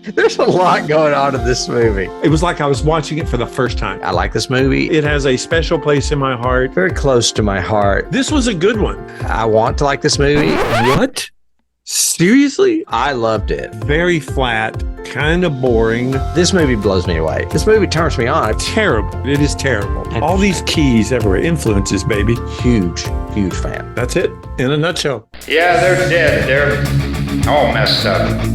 There's a lot going on in this movie. It was like I was watching it for the first time. I like this movie. It has a special place in my heart. Very close to my heart. This was a good one. I want to like this movie. What? Seriously? I loved it. Very flat, kind of boring. This movie blows me away. This movie turns me on. Terrible. It is terrible. All these keys everywhere. Influences, baby. Huge fan. That's it in a nutshell. Yeah, they're dead. They're all messed up.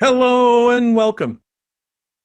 Hello and welcome.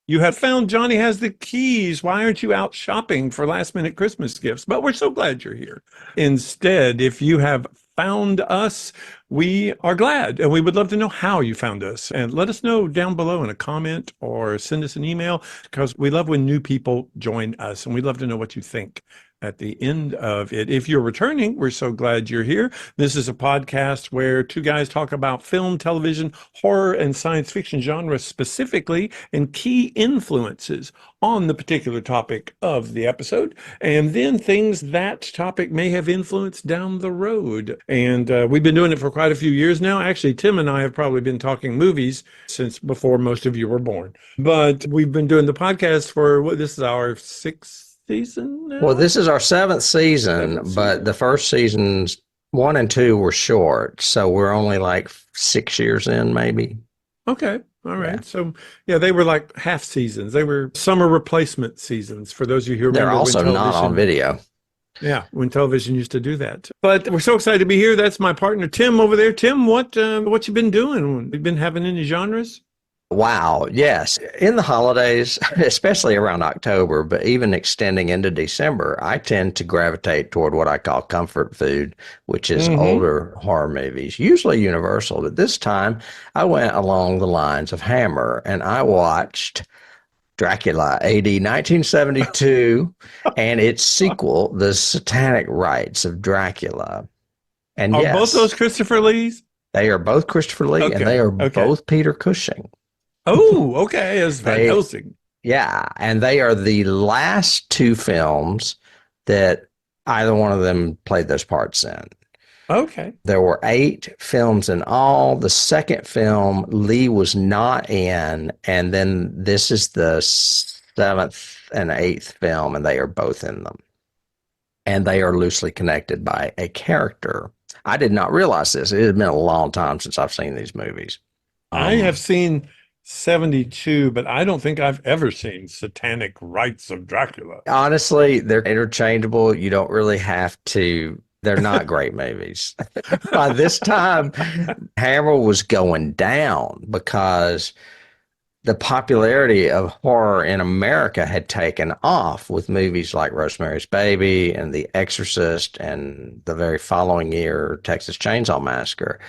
You have found Johnny Has the Keys. Why aren't you out shopping for last minute Christmas gifts? But we're so glad you're here. Instead, if you have found us, we are glad, and we would love to know how you found us. And let us know down below in a comment or send us an email, because we love when new people join us, and we'd love to know what you think at the end of it. If you're returning, we're so glad you're here. This is a podcast where two guys talk about film, television, horror, and science fiction genres specifically, and key influences on the particular topic of the episode, and then things that topic may have influenced down the road. And we've been doing it for quite a few years now. Actually, Tim and I have probably been talking movies since before most of you were born. But we've been doing the podcast for, this is our sixth season now? Well, this is our seventh season, but the first seasons 1 and 2 were short, so we're only like 6 years in, maybe. Okay. All right. Yeah. So, yeah, they were like half seasons. They were summer replacement seasons for those of you who remember. They're also not on video. Yeah, when television used to do that. But we're so excited to be here. That's my partner, Tim, over there. Tim, what you been doing? You been having any genres? Wow. Yes. In the holidays, especially around October, but even extending into December, I tend to gravitate toward what I call comfort food, which is older horror movies, usually Universal. But this time I went along the lines of Hammer, and I watched Dracula A.D. 1972 and its sequel, The Satanic Rites of Dracula. And Are yes, both those Christopher Lees? they are both Christopher Lee, and they are both Peter Cushing. Oh, okay, as Van Helsing. Yeah, and they are the last two films that either one of them played those parts in. Okay. There were 8 films in all. The second film, Lee was not in, and then this is the 7th and 8th film, and they are both in them. And they are loosely connected by a character. I did not realize this. It had been a long time since I've seen these movies. I have seen 72, but I don't think I've ever seen Satanic Rites of Dracula. Honestly, they're interchangeable. You don't really have to. They're not great movies. By this time, Hammer was going down because the popularity of horror in America had taken off with movies like Rosemary's Baby and The Exorcist, and the very following year, Texas Chainsaw Massacre.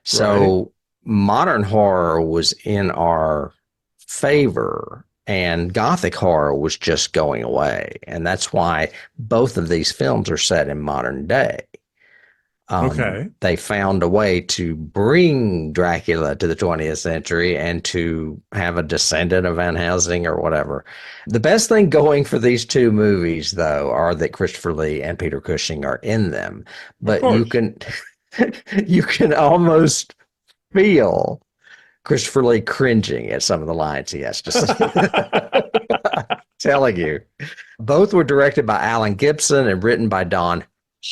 So modern horror was in our favor, and Gothic horror was just going away. And that's why both of these films are set in modern day. They found a way to bring Dracula to the 20th century and to have a descendant of Van Helsing or whatever. The best thing going for these two movies, though, are that Christopher Lee and Peter Cushing are in them. But you can almost feel Christopher Lee cringing at some of the lines he has to say. Telling you. Both were directed by Alan Gibson and written by Don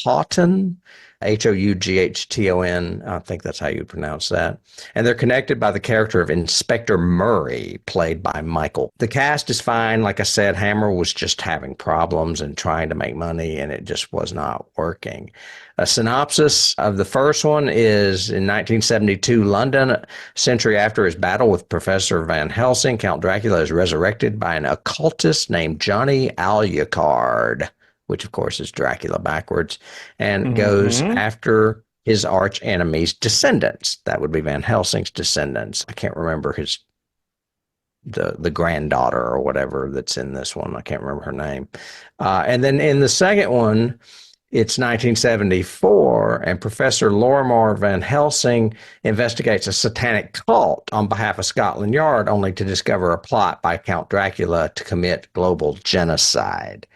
Houghton, Houghton. I think that's how you pronounce that. And they're connected by the character of Inspector Murray, played by Michael. The cast is fine. Like I said, Hammer was just having problems and trying to make money, and it just was not working. A synopsis of the first one is in 1972 London, a century after his battle with Professor Van Helsing, Count Dracula is resurrected by an occultist named Johnny Alucard, which of course is Dracula backwards, and goes after his arch enemy's descendants. That would be Van Helsing's descendants. I can't remember the granddaughter or whatever that's in this one. I can't remember her name. And then in the second one, It's 1974, and Professor Lorimer Van Helsing investigates a satanic cult on behalf of Scotland Yard, only to discover a plot by Count Dracula to commit global genocide.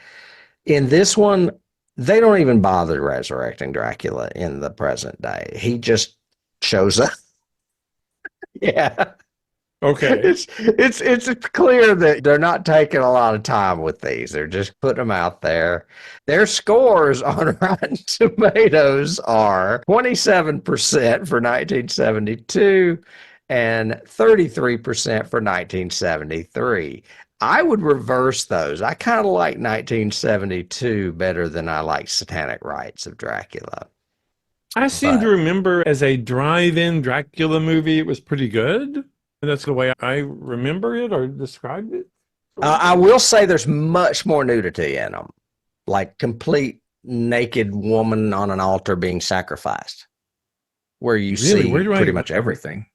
In this one, they don't even bother resurrecting Dracula in the present day. He just shows up. Yeah. Okay. It's clear that they're not taking a lot of time with these. They're just putting them out there. Their scores on Rotten Tomatoes are 27% for 1972 and 33% for 1973. I would reverse those. I kind of like 1972 better than I like Satanic Rites of Dracula. I seem to remember as a drive-in Dracula movie, it was pretty good. And that's the way I remember it or described it. I will say there's much more nudity in them, like complete naked woman on an altar being sacrificed, where you see pretty much everything.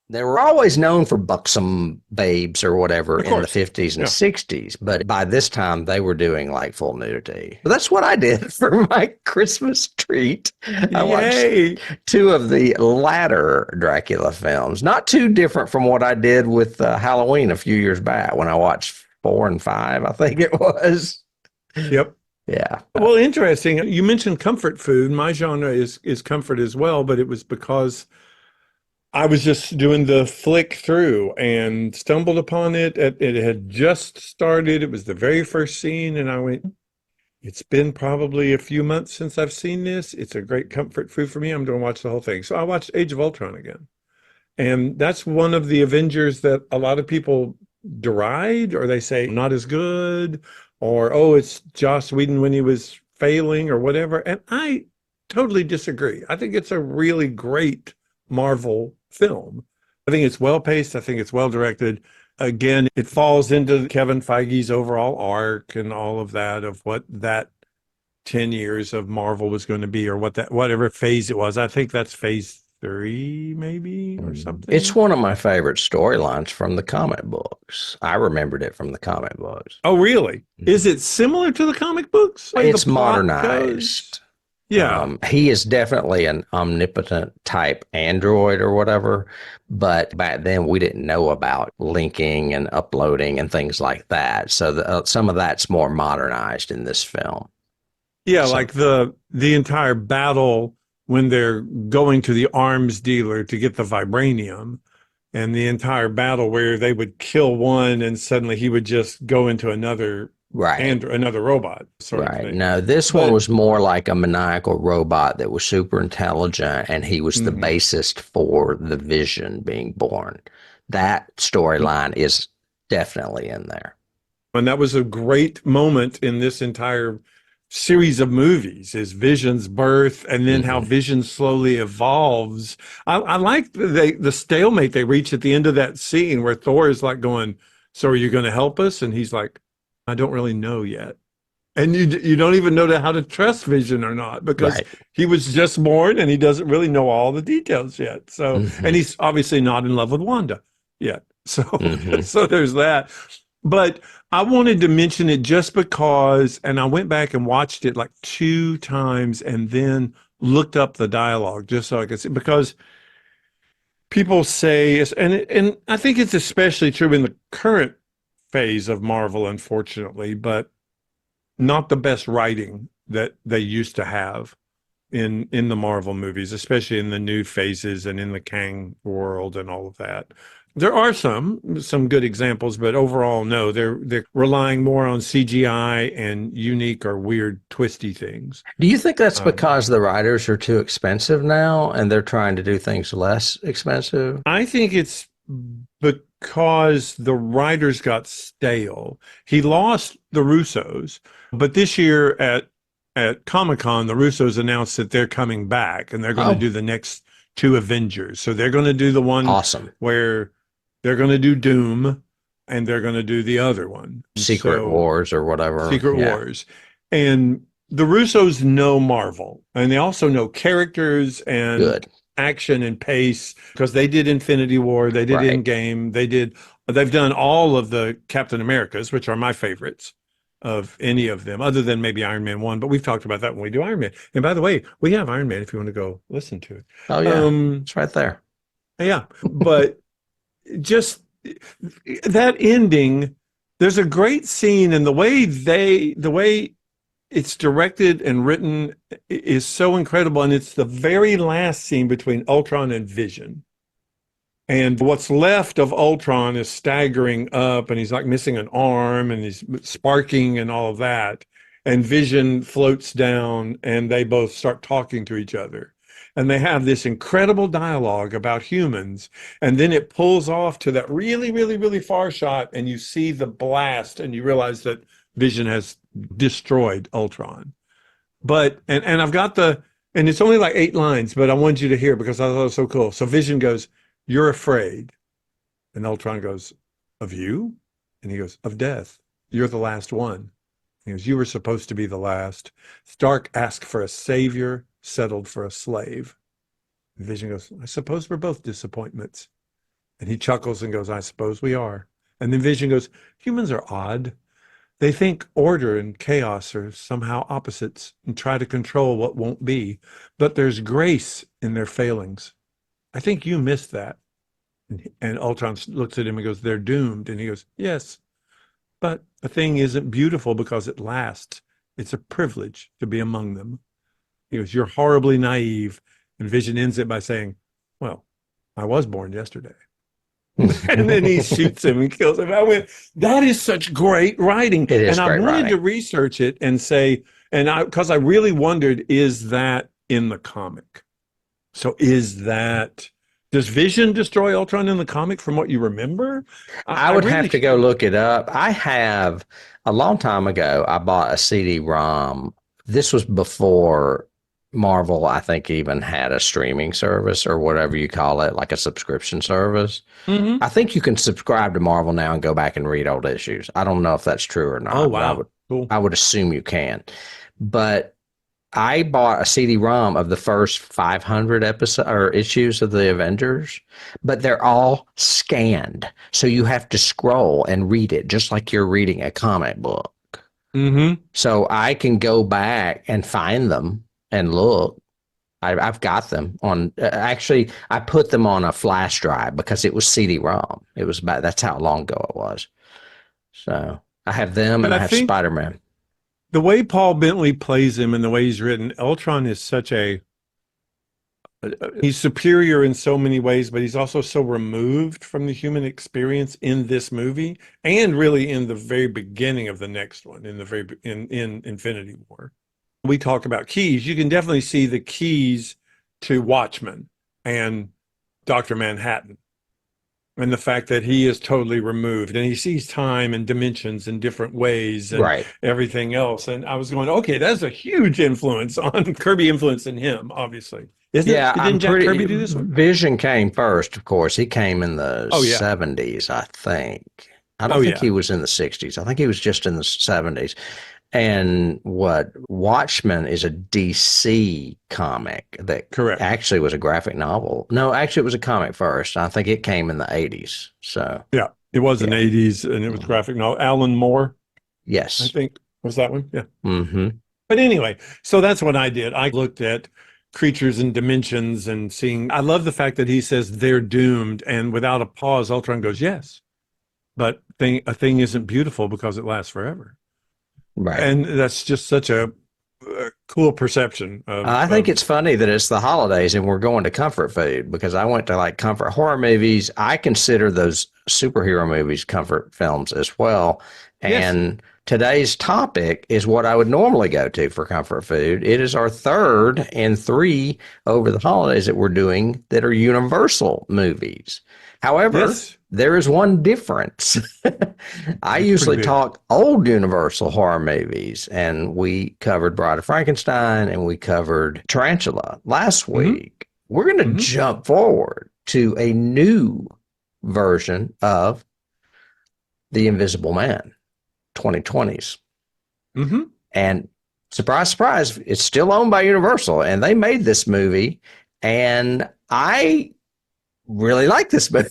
They were always known for buxom babes or whatever in the 50s and 60s, but by this time they were doing like full nudity. But that's what I did for my Christmas treat. I watched two of the latter Dracula films, not too different from what I did with Halloween a few years back when I watched 4 and 5, I think it was. Yep. Yeah. Well, interesting. You mentioned comfort food. My genre is comfort as well, but it was because I was just doing the flick through and stumbled upon it. It had just started. It was the very first scene. And I went, it's been probably a few months since I've seen this. It's a great comfort food for me. I'm going to watch the whole thing. So I watched Age of Ultron again. And that's one of the Avengers that a lot of people deride, or they say not as good, or, oh, it's Joss Whedon when he was failing or whatever. And I totally disagree. I think it's a really great Marvel film. I think it's well paced. I think it's well directed. Again, it falls into Kevin Feige's overall arc and all of that, of what that 10 years of Marvel was going to be, or whatever phase it was. I think that's phase 3 maybe, or something. It's one of my favorite storylines from the comic books. I remembered it from the comic books. Oh, really? Is it similar to the comic books? It's modernized. Yeah. He is definitely an omnipotent type android or whatever, but back then we didn't know about linking and uploading and things like that. So some of that's more modernized in this film. Yeah, like the entire battle when they're going to the arms dealer to get the vibranium, and the entire battle where they would kill one and suddenly he would just go into another and another robot sort of thing. No, this one was more like a maniacal robot that was super intelligent, and he was the bassist for the Vision being born. That storyline is definitely in there. And that was a great moment in this entire series of movies, is Vision's birth, and then how Vision slowly evolves. I like the stalemate they reach at the end of that scene where Thor is like going, so are you going to help us? And he's like, I don't really know yet. And you don't even know how to trust Vision or not, because he was just born and he doesn't really know all the details yet. So, and he's obviously not in love with Wanda yet. So, so there's that. But I wanted to mention it just because, and I went back and watched it like 2 times and then looked up the dialogue just so I could see, because people say, and I think it's especially true in the current phase of Marvel, unfortunately, but not the best writing that they used to have in the Marvel movies, especially in the new phases and in the Kang world and all of that. There are some good examples, but overall, no, they're relying more on CGI and unique or weird twisty things. Do you think that's because the writers are too expensive now and they're trying to do things less expensive? I think it's because the writers got stale. He lost the Russos, but this year at Comic-Con, the Russos announced that they're coming back and they're going to do the next 2 Avengers. So they're going to do the one where they're going to do Doom, and they're going to do the other one. Secret Wars or whatever. Secret Wars. And the Russos know Marvel, and they also know characters and action and pace, because they did Infinity War, they did Endgame, they've done all of the Captain Americas, which are my favorites. of any of them, other than maybe Iron Man 1. But we've talked about that when we do Iron Man. And by the way, we have Iron Man if you want to go listen to it. Oh yeah, it's right there. Yeah, but just that ending, there's a great scene, and the way it's directed and written is so incredible. And it's the very last scene between Ultron and Vision. And what's left of Ultron is staggering up, and he's like missing an arm, and he's sparking and all of that. And Vision floats down, and they both start talking to each other. And they have this incredible dialogue about humans. And then it pulls off to that really, really, really far shot, and you see the blast, and you realize that Vision has destroyed Ultron. But, and I've got and it's only like 8 lines, but I wanted you to hear because I thought it was so cool. So Vision goes, "You're afraid." And Ultron goes, "Of you?" And he goes, "Of death. You're the last one." He goes, "You were supposed to be the last. Stark asked for a savior, settled for a slave." And Vision goes, "I suppose we're both disappointments." And he chuckles and goes, "I suppose we are." And then Vision goes, "Humans are odd. They think order and chaos are somehow opposites and try to control what won't be. But there's grace in their failings. I think you missed that." And Ultron looks at him and goes, "They're doomed." And he goes, "Yes, but a thing isn't beautiful because it lasts. It's a privilege to be among them." He goes, "You're horribly naive." And Vision ends it by saying, "Well, I was born yesterday." And then he shoots him and kills him. I went, that is such great writing. It is and great I wanted writing. to research it and say, because I really wondered, is that in the comic? So does Vision destroy Ultron in the comic from what you remember? I would have to go look it up. I have a long time ago, I bought a CD-ROM. This was before Marvel, I think, even had a streaming service or whatever you call it, like a subscription service. Mm-hmm. I think you can subscribe to Marvel now and go back and read old issues. I don't know if that's true or not. Oh, wow. Cool. I would assume you can. But I bought a CD-ROM of the first 500 episode or issues of the Avengers, but they're all scanned. So you have to scroll and read it just like you're reading a comic book. Mm-hmm. So I can go back and find them and look. I've got them on. Actually, I put them on a flash drive because it was CD-ROM. It was that's how long ago it was. So I have them, and I have Spider-Man. The way Paul Bentley plays him and the way he's written, Ultron is he's superior in so many ways, but he's also so removed from the human experience in this movie and really in the very beginning of the next one, in Infinity War. We talk about keys. You can definitely see the keys to Watchmen and Dr. Manhattan. And the fact that he is totally removed and he sees time and dimensions in different ways and everything else. And I was going, okay, that's a huge influence on Kirby influence in him, obviously. Didn't Jack Kirby do this one? Vision came first, of course. He came in the 70s, I think. I don't think he was in the 60s. I think he was just in the 70s. And Watchmen is a DC comic that actually was a graphic novel. No, actually it was a comic first. I think it came in the 80s. So yeah, it was in the 80s and it was graphic novel. Alan Moore. Yes. I think was that one. Yeah. Mm-hmm. But anyway, so that's what I did. I looked at creatures and dimensions and seeing, I love the fact that he says they're doomed. And without a pause, Ultron goes, yes, but a thing isn't beautiful because it lasts forever. Right. And that's just such a cool perception. I think it's funny that it's the holidays and we're going to comfort food because I went to like comfort horror movies. I consider those superhero movies comfort films as well. And today's topic is what I would normally go to for comfort food. It is our third and 3 over the holidays that we're doing that are Universal movies. However, there is one difference. I usually talk old Universal horror movies, and we covered Bride of Frankenstein and we covered Tarantula last week. We're going to jump forward to a new version of The Invisible Man, 2020s. And surprise, surprise, it's still owned by Universal, and they made this movie, and I really like this movie.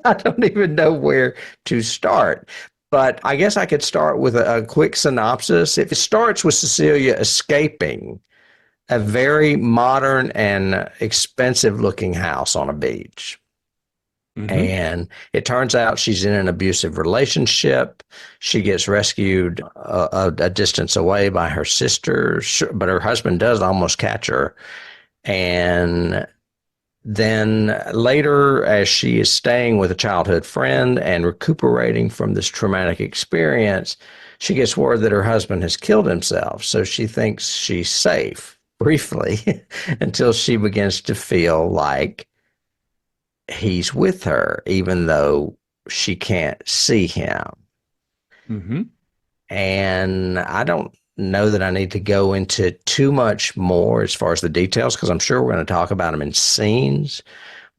I don't even know where to start. But I guess I could start with a quick synopsis. If it starts with Cecilia escaping a very modern and expensive looking house on a beach. Mm-hmm. And it turns out she's in an abusive relationship. She gets rescued a distance away by her sister, but her husband does almost catch her. And then later, as she is staying with a childhood friend and recuperating from this traumatic experience, she gets word that her husband has killed himself. So she thinks she's safe briefly until she begins to feel like he's with her, even though she can't see him. Mm-hmm. And I don't know that I need to go into too much more as far as the details, because I'm sure we're going to talk about them in scenes.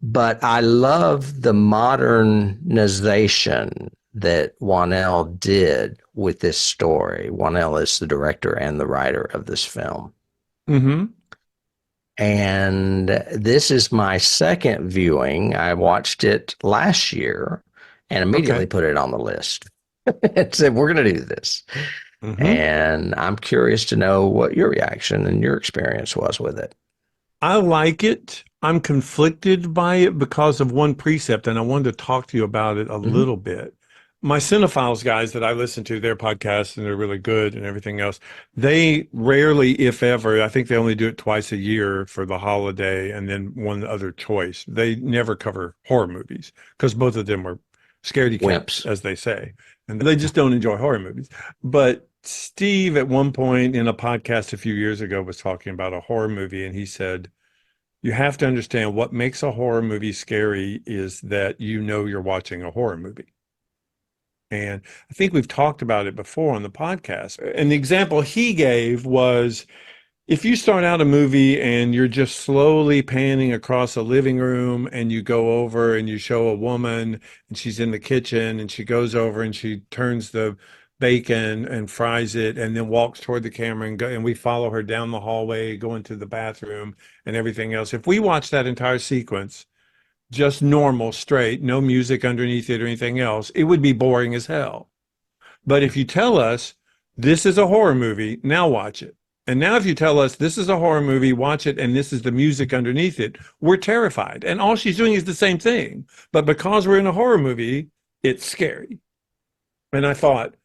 But I love the modernization that Whannell did with this story. Whannell is the director and the writer of this film. Mm-hmm. And this is my second viewing. I watched it last year and immediately put it on the list and said, we're going to do this. Mm-hmm. And I'm curious to know what your reaction and your experience was with it. I like it. I'm conflicted by it because of one precept, and I wanted to talk to you about it a little bit. My cinephiles guys that I listen to, their podcasts, and they're really good and everything else, they rarely, if ever, I think they only do it twice a year for the holiday and then one other choice. They never cover horror movies because both of them are scaredy cats, as they say, and they just don't enjoy horror movies. But Steve, at one point in a podcast a few years ago, was talking about a horror movie, and he said, you have to understand what makes a horror movie scary is that you know you're watching a horror movie. And I think we've talked about it before on the podcast. And the example he gave was if you start out a movie and you're just slowly panning across a living room and you go over and you show a woman and she's in the kitchen and she goes over and she turns the bacon and fries it and then walks toward the camera and we follow her down the hallway, going to the bathroom and everything else. If we watch that entire sequence, just normal, straight, no music underneath it or anything else, it would be boring as hell. But if you tell us this is a horror movie, now watch it. And now if you tell us this is a horror movie, watch it, and this is the music underneath it, we're terrified. And all she's doing is the same thing. But because we're in a horror movie, it's scary. And I thought,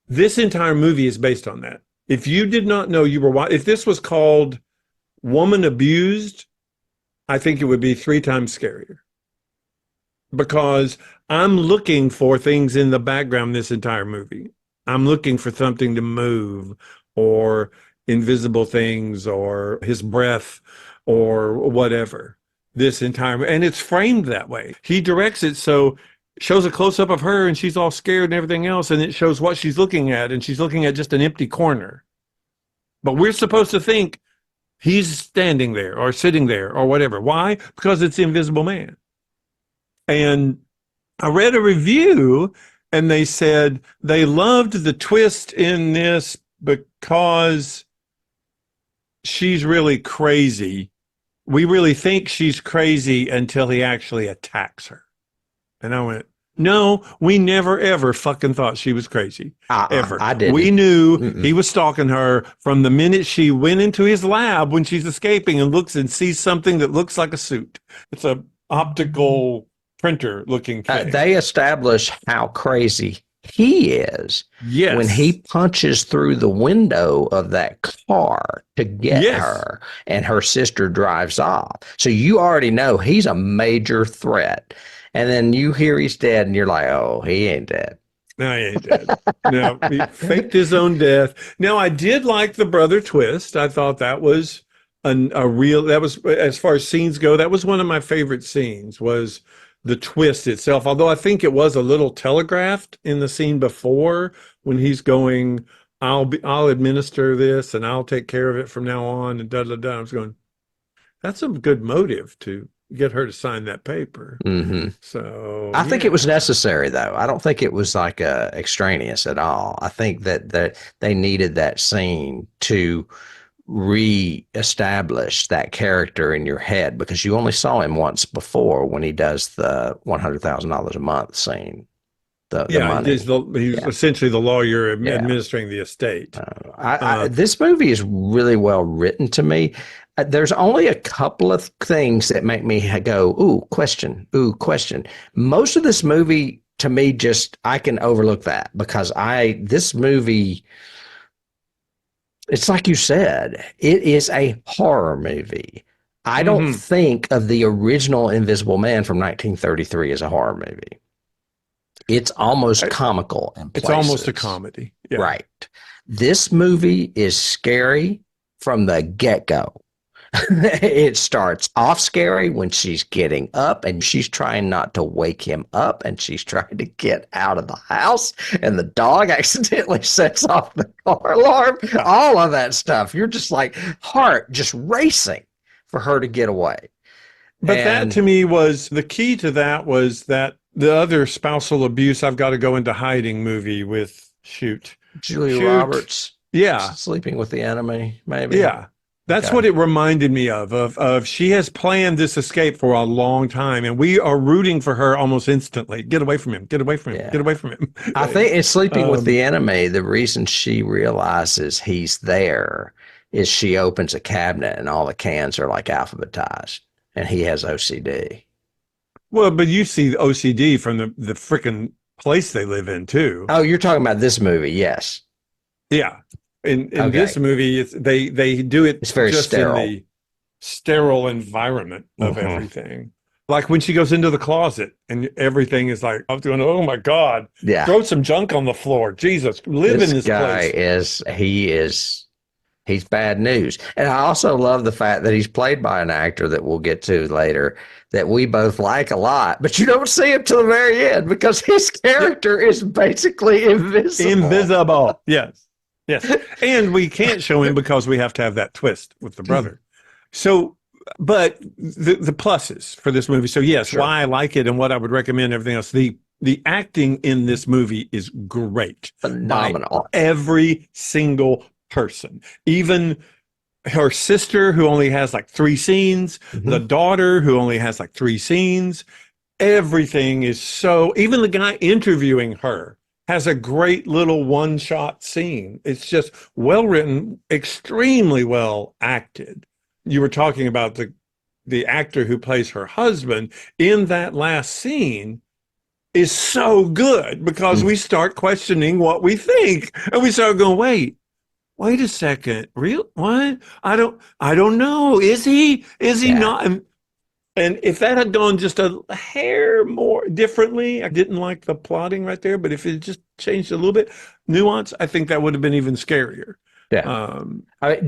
this entire movie is based on that. If you did not know you were watching, if this was called Woman Abused, I think it would be 3 times scarier. Because I'm looking for things in the background this entire movie. I'm looking for something to move or invisible things or his breath or whatever this entire, and it's framed that way. He directs it so shows a close-up of her and she's all scared and everything else, and it shows what she's looking at, and she's looking at just an empty corner. But we're supposed to think he's standing there or sitting there or whatever. Why? Because it's the Invisible Man. And I read a review and they said they loved the twist in this because she's really crazy. We really think she's crazy until he actually attacks her. And I went, no, we never, ever fucking thought she was crazy. Ever. I didn't. We knew he was stalking her from the minute she went into his lab when she's escaping and looks and sees something that looks like a suit. It's a optical printer looking thing. They establish how crazy he is when he punches through the window of that car to get her and her sister drives off. So you already know he's a major threat. And then you hear he's dead and you're like, oh, he ain't dead. No, he ain't dead. No, he faked his own death. Now, I did like the brother twist. I thought that was a real, that was, as far as scenes go, that was one of my favorite scenes, was the twist itself. Although I think it was a little telegraphed in the scene before when he's going, I'll administer this and I'll take care of it from now on and da da da. I was going, that's a good motive to get her to sign that paper. So I think it was necessary, though. I don't think it was like extraneous at all. I think that they needed that scene to re-establish that character in your head, because you only saw him once before when he does the $100,000 a month scene. the Yeah, money. he's Yeah. essentially the lawyer Yeah. administering the estate. This movie is really well written to me. There's only a couple of things that make me go, ooh, question, ooh, question. Most of this movie, to me, just I can overlook that because this movie, it's like you said, it is a horror movie. I don't Mhm. think of the original Invisible Man from 1933 as a horror movie. It's almost comical in It's almost a places. comedy. Yeah. Right. This movie is scary from the get-go. It starts off scary when she's getting up and she's trying not to wake him up and she's trying to get out of the house and the dog accidentally sets off the car alarm. Yeah. All of that stuff. You're just like heart just racing for her to get away. But that to me was the key to that was that the other spousal abuse I've got to go into hiding movie with Julia Shoot. Roberts Yeah. sleeping with the enemy, maybe. Yeah. That's Okay. what it reminded me of she has planned this escape for a long time and we are rooting for her almost instantly. Get away from him. Get away from him. Yeah. Get away from him. I think in sleeping with the enemy, the reason she realizes he's there is she opens a cabinet and all the cans are like alphabetized and he has OCD. Well, but you see the OCD from the freaking place they live in too. Oh, you're talking about this movie. Yes. Yeah. In Okay. this movie, they do it It's very just sterile. in the sterile environment of Mhm. everything. Like when she goes into the closet and everything is like, I'm doing, oh my God, Yeah. throw some junk on the floor. Jesus, live in this guy place. He's bad news. And I also love the fact that he's played by an actor that we'll get to later that we both like a lot, but you don't see him till the very end because his character is basically invisible. Invisible. Yes. Yes. And we can't show him because we have to have that twist with the brother. So, but the pluses for this movie. So yes, Sure. why I like it and what I would recommend, everything else. The acting in this movie is great. Phenomenal. By every single person, even her sister who only has like 3 scenes, Mhm. the daughter who only has like 3 scenes. Everything is so, even the guy interviewing her has a great little one-shot scene. It's just well written, extremely well acted. You were talking about the actor who plays her husband in that last scene is so good because we start questioning what we think and we start going, wait a second, real what? I don't know. Is he Yeah. not? And if that had gone just a hair more differently, I didn't like the plotting right there, but if it just changed a little bit nuance, I think that would have been even scarier. Yeah.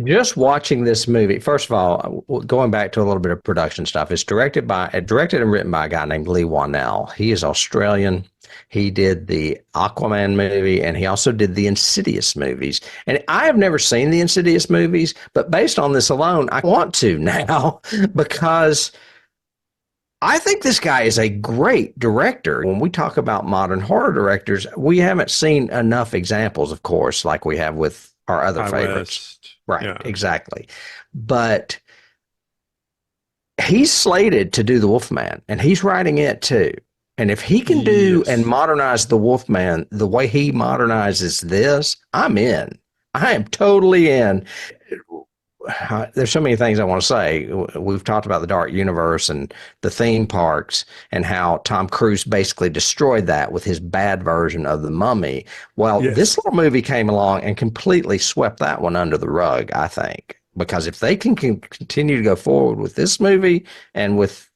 Just watching this movie, first of all, going back to a little bit of production stuff, it's directed and written by a guy named Leigh Whannell. He is Australian. He did the Aquaman movie and he also did the Insidious movies. And I have never seen the Insidious movies, but based on this alone, I want to now because I think this guy is a great director. When we talk about modern horror directors, we haven't seen enough examples, of course, like we have with our other favorites. West. Right, Yeah. exactly. But he's slated to do the Wolfman, and he's writing it too. And if he can do Yes. and modernize the Wolfman the way he modernizes this, I'm in. I am totally in. There's so many things I want to say. We've talked about the dark universe and the theme parks and how Tom Cruise basically destroyed that with his bad version of The Mummy. Well, Yes. this little movie came along and completely swept that one under the rug, I think. Because if they can continue to go forward with this movie and with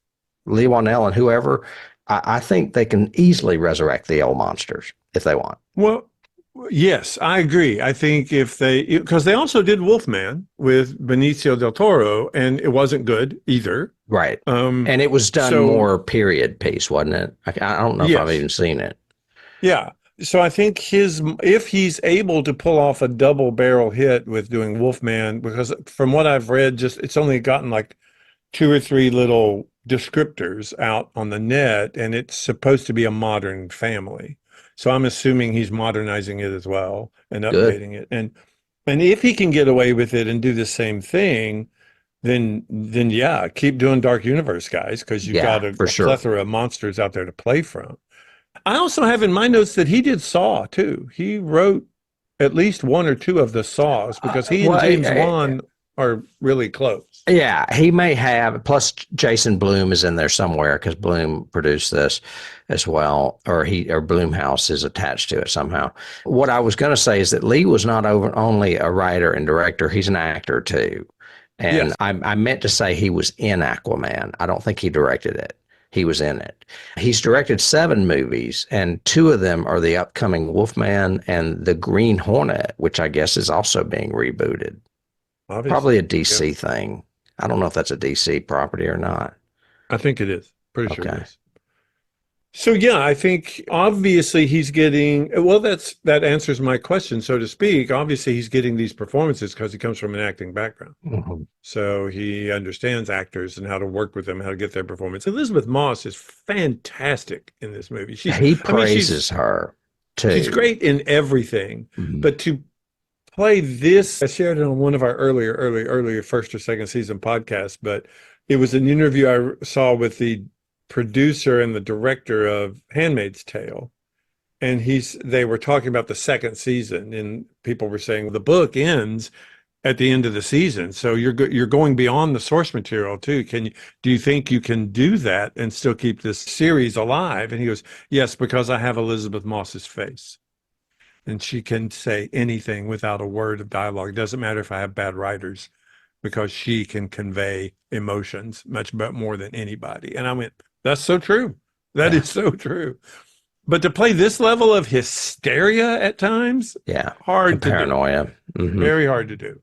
Leigh Whannell and whoever, I think they can easily resurrect the old monsters if they want. Well, yes, I agree. I think because they also did Wolfman with Benicio del Toro, and it wasn't good either. Right. And it was done more period piece, wasn't it? I don't know if I've even seen it. Yeah. So I think if he's able to pull off a double barrel hit with doing Wolfman, because from what I've read, it's only gotten like 2 or 3 little descriptors out on the net, and it's supposed to be a modern family. So I'm assuming he's modernizing it as well and updating it. And if he can get away with it and do the same thing, then yeah, keep doing Dark Universe, guys, because you've got a plethora of monsters out there to play from. I also have in my notes that he did Saw too. He wrote at least one or two of the Saws because he and Well, James Wan are really close. yeah, he may have. Plus, Jason Blum is in there somewhere because Blum produced this as well, or Blumhouse is attached to it somehow. What I was going to say is that Leigh was not only a writer and director; he's an actor too. And Yes. I meant to say he was in Aquaman. I don't think he directed it. He was in it. He's directed 7 movies, and 2 of them are the upcoming Wolfman and the Green Hornet, which I guess is also being rebooted. Obviously. Probably a DC thing. I don't know if that's a DC property or not. I think it is. Pretty sure it Okay. is. So yeah, I think obviously he's getting, well, that answers my question, so to speak. Obviously he's getting these performances because he comes from an acting background. Mm-hmm. So he understands actors and how to work with them, how to get their performance. Elisabeth Moss is fantastic in this movie. He praises her too. She's great in everything, Mm-hmm. but to play this, I shared it on one of our earlier first or second season podcasts, but it was an interview I saw with the producer and the director of Handmaid's Tale. And they were talking about the second season, and people were saying the book ends at the end of the season. So you're going beyond the source material too. Do you think you can do that and still keep this series alive? And he goes, yes, because I have Elisabeth Moss's face. And she can say anything without a word of dialogue. It doesn't matter if I have bad writers, because she can convey emotions much more than anybody. And I went, that's so true. That is so true. But to play this level of hysteria at times, hard to paranoia. do. Mm-hmm. Very hard to do.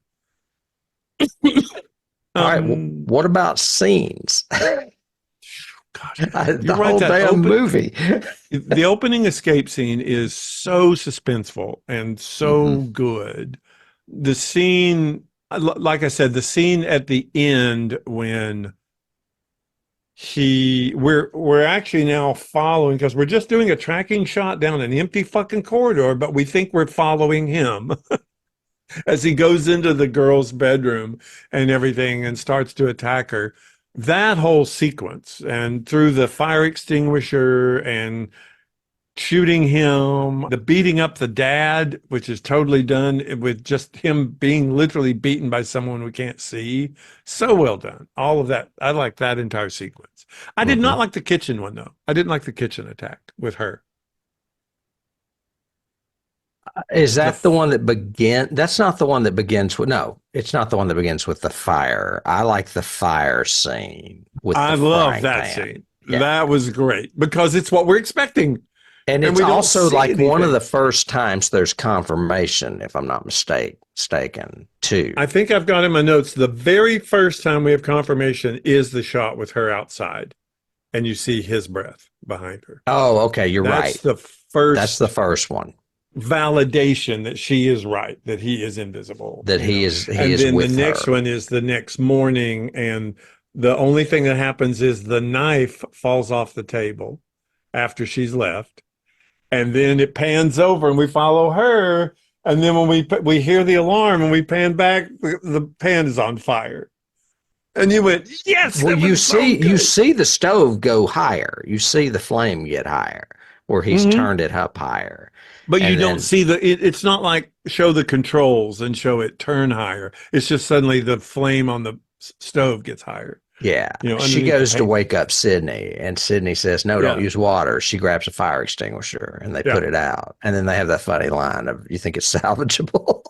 All right. What about scenes? Gosh, the whole damn movie. The opening escape scene is so suspenseful and so good. The scene, like I said, the scene at the end when we're actually now following, because we're just doing a tracking shot down an empty fucking corridor, but we think we're following him as he goes into the girl's bedroom and everything and starts to attack her. That whole sequence, and through the fire extinguisher and shooting him, the beating up the dad, which is totally done with just him being literally beaten by someone we can't see. So well done. All of that. I like that entire sequence. I did not like the kitchen one, though. I didn't like the kitchen attack with her. Is that the one that that's not the one that begins with, no, it's not the one that begins with the fire. I like the fire scene with I love that scene. Yeah. That was great because it's what we're expecting. And it's also like anything. One of the first times there's confirmation, if I'm not mistaken, too. I think I've got in my notes, the very first time we have confirmation is the shot with her outside and you see his breath behind her. Oh, okay. That's the first one. Validation that she is right, that he is invisible, that he is with her. And then the next one is the next morning, and the only thing that happens is the knife falls off the table after she's left, and then it pans over and we follow her, and then when we hear the alarm and we pan back, the pan is on fire. And you went, yes. Well, you see the stove go higher. You see the flame get higher where he's turned it up higher. But you don't see it's not like show the controls and show it turn higher. It's just suddenly the flame on the stove gets higher. Yeah. She goes to wake up Sydney, and Sydney says, no, don't use water. She grabs a fire extinguisher and they put it out. And then they have that funny line of, you think it's salvageable?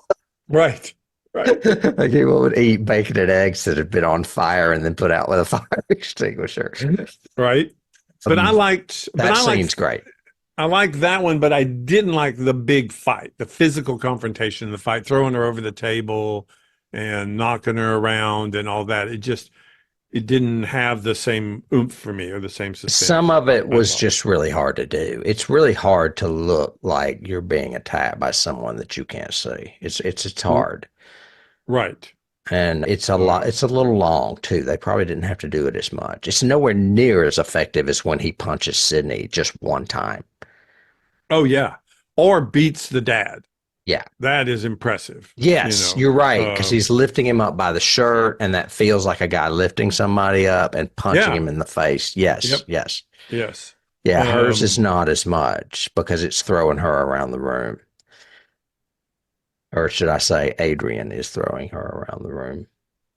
Right. Like people would eat bacon and eggs that had been on fire and then put out with a fire extinguisher. Right. But that scene's great. I like that one, but I didn't like the big fight, the physical confrontation, the fight, throwing her over the table and knocking her around and all that. It didn't have the same oomph for me or the same suspense. Some of it was just really hard to do. It's really hard to look like you're being attacked by someone that you can't see. It's hard. Right. And it's a little long too. They probably didn't have to do it as much. It's nowhere near as effective as when he punches Sydney just one time. Oh yeah. Or beats the dad. Yeah. That is impressive. Yes, you're right. Because he's lifting him up by the shirt, and that feels like a guy lifting somebody up and punching him in the face. Yes. Yes. Yeah, hers is not as much because it's throwing her around the room. Or should I say, Adrian is throwing her around the room.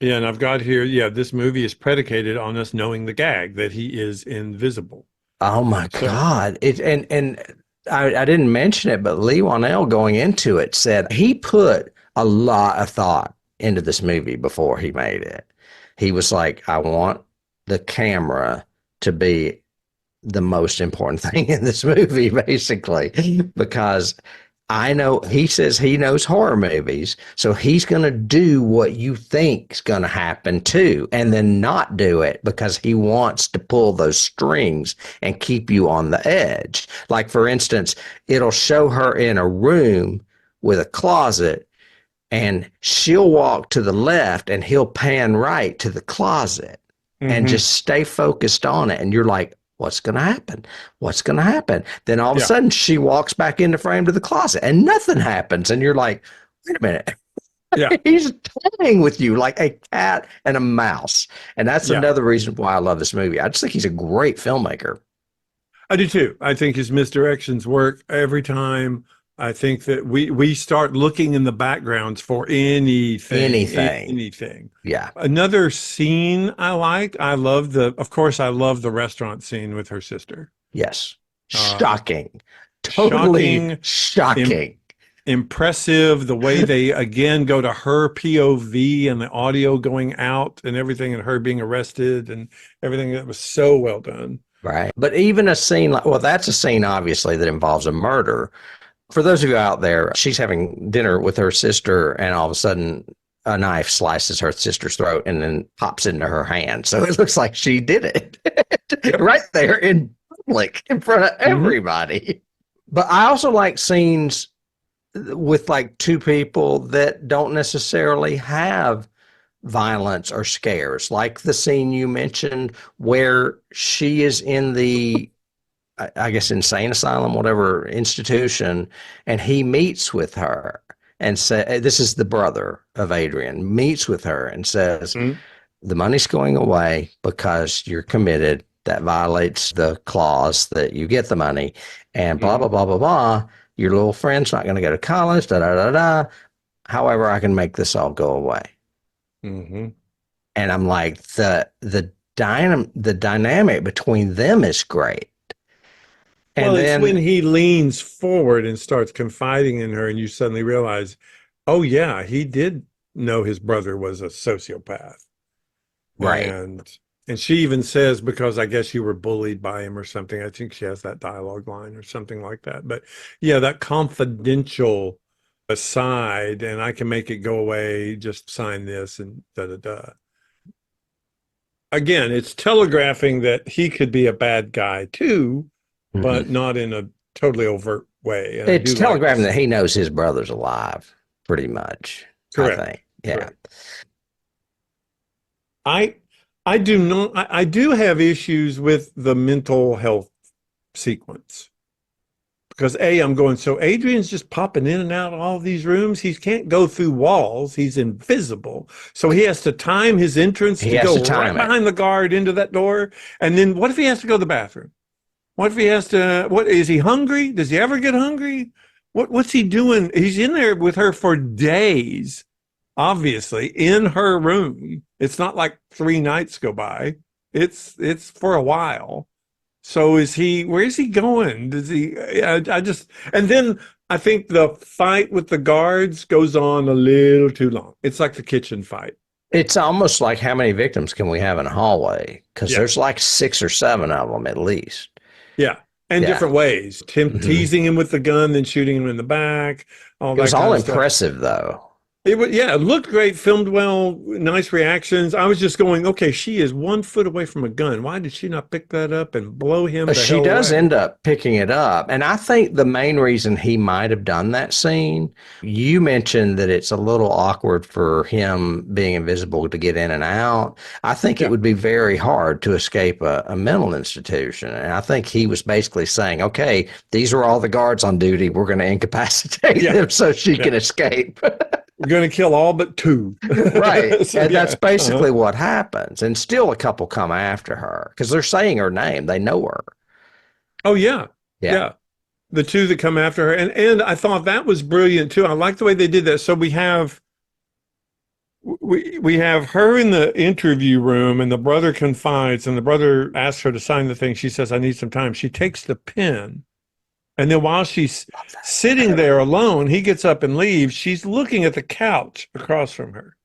Yeah, and I've got here, this movie is predicated on us knowing the gag that he is invisible. Oh my So, God. I didn't mention it, but Leigh Whannell going into it said he put a lot of thought into this movie before he made it. He was like, I want the camera to be the most important thing in this movie, basically, because I know he says he knows horror movies, so he's going to do what you think's going to happen too, and then not do it because he wants to pull those strings and keep you on the edge. Like, for instance, it'll show her in a room with a closet, and she'll walk to the left, and he'll pan right to the closet and just stay focused on it. And you're like, what's going to happen? What's going to happen? Then all of a sudden she walks back into frame to the closet and nothing happens. And you're like, wait a minute. yeah. He's playing with you like a cat and a mouse. And that's another reason why I love this movie. I just think he's a great filmmaker. I do too. I think his misdirections work every time. I think that we start looking in the backgrounds for anything. Yeah. Another scene I like, of course, I love the restaurant scene with her sister. Yes. Shocking. Totally shocking. Impressive. The way they, again, go to her POV and the audio going out and everything and her being arrested and everything. That was so well done. Right. But even a scene like, well, that's a scene, obviously, that involves a murder. For those of you out there, she's having dinner with her sister, and all of a sudden a knife slices her sister's throat and then pops into her hand. So it looks like she did it right there in public in front of everybody. But I also like scenes with like two people that don't necessarily have violence or scares, like the scene you mentioned where she is in the I guess insane asylum, whatever institution, and he meets with her and say, this is the brother of Adrian, meets with her and says, the money's going away because you're committed. That violates the clause that you get the money, and blah, blah, blah, blah, blah. Your little friend's not going to go to college, da, da, da, da. However, I can make this all go away. And I'm like, the dynamic between them is great. And it's when he leans forward and starts confiding in her, and you suddenly realize, oh yeah, he did know his brother was a sociopath. Right. And she even says, because I guess you were bullied by him or something. I think she has that dialogue line or something like that. But yeah, that confidential aside, and I can make it go away, just sign this and da-da-da. Again, it's telegraphing that he could be a bad guy too, but not in a totally overt way. And it's telegraphing that he knows his brother's alive, pretty much. Correct. I think. Yeah. Correct. I do not. I do have issues with the mental health sequence because I'm going. So Adrian's just popping in and out of all these rooms. He can't go through walls. He's invisible, so he has to time his entrance to go right behind the guard into that door. And then what if he has to go to the bathroom? What if he has to, what, is he hungry? Does he ever get hungry? What's he doing? He's in there with her for days, obviously, in her room. It's not like 3 nights go by. It's for a while. So where is he going? Does he, and then I think the fight with the guards goes on a little too long. It's like the kitchen fight. It's almost like how many victims can we have in a hallway? Because there's like 6 or 7 of them at least. Yeah, and different ways. Teasing him with the gun, then shooting him in the back. All that. It was all impressive, though. It looked great, filmed well, nice reactions. I was just going, okay, she is 1 foot away from a gun. Why did she not pick that up and blow him the hell She does away? end up picking it up. And I think the main reason he might have done that scene, you mentioned that it's a little awkward for him being invisible to get in and out. I think it would be very hard to escape a mental institution. And I think he was basically saying, okay, these are all the guards on duty. We're going to incapacitate them so she can escape. We're going to kill all but 2. Right. So, and that's basically what happens. And still a couple come after her because they're saying her name. They know her. Oh yeah. Yeah. Yeah. The two that come after her. And I thought that was brilliant too. I like the way they did that. So we have her in the interview room and the brother confides and the brother asks her to sign the thing. She says, I need some time. She takes the pen. And then while she's sitting there alone, he gets up and leaves. She's looking at the couch across from her.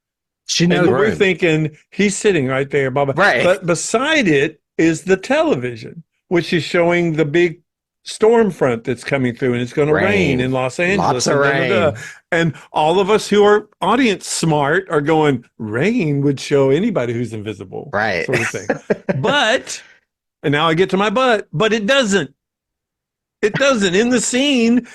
She knows. And we're thinking he's sitting right there, blah, blah. Right. But beside it is the television, which is showing the big storm front that's coming through, and it's going to rain in Los Angeles. Lots of rain. And all of us who are audience smart are going, rain would show anybody who's invisible. Right. Sort of thing. But, and now I get to my but it doesn't. It doesn't. In the scene,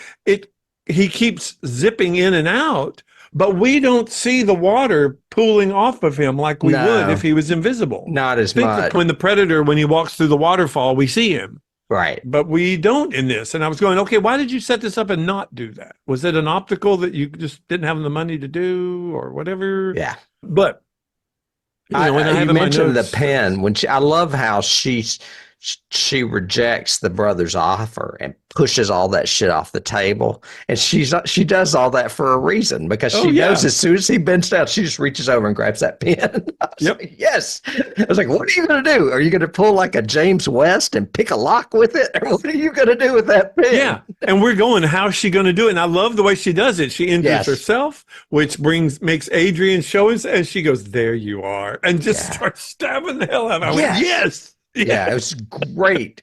he keeps zipping in and out, but we don't see the water pooling off of him like we would if he was invisible. Not as much. When the predator, when he walks through the waterfall, we see him. Right. But we don't in this. And I was going, okay, why did you set this up and not do that? Was it an optical that you just didn't have the money to do or whatever? Yeah. But you mentioned the pen. I love how she rejects the brother's offer and pushes all that shit off the table. And she does all that for a reason, because she knows as soon as he bends down, she just reaches over and grabs that pen. Like, yes. I was like, what are you going to do? Are you going to pull like a James West and pick a lock with it? Or what are you going to do with that pen? Yeah. And we're going, how's she going to do it? And I love the way she does it. She injures herself, which makes Adrian show us, and she goes, there you are. And just starts stabbing the hell out of her. Yes. Yeah, it was great.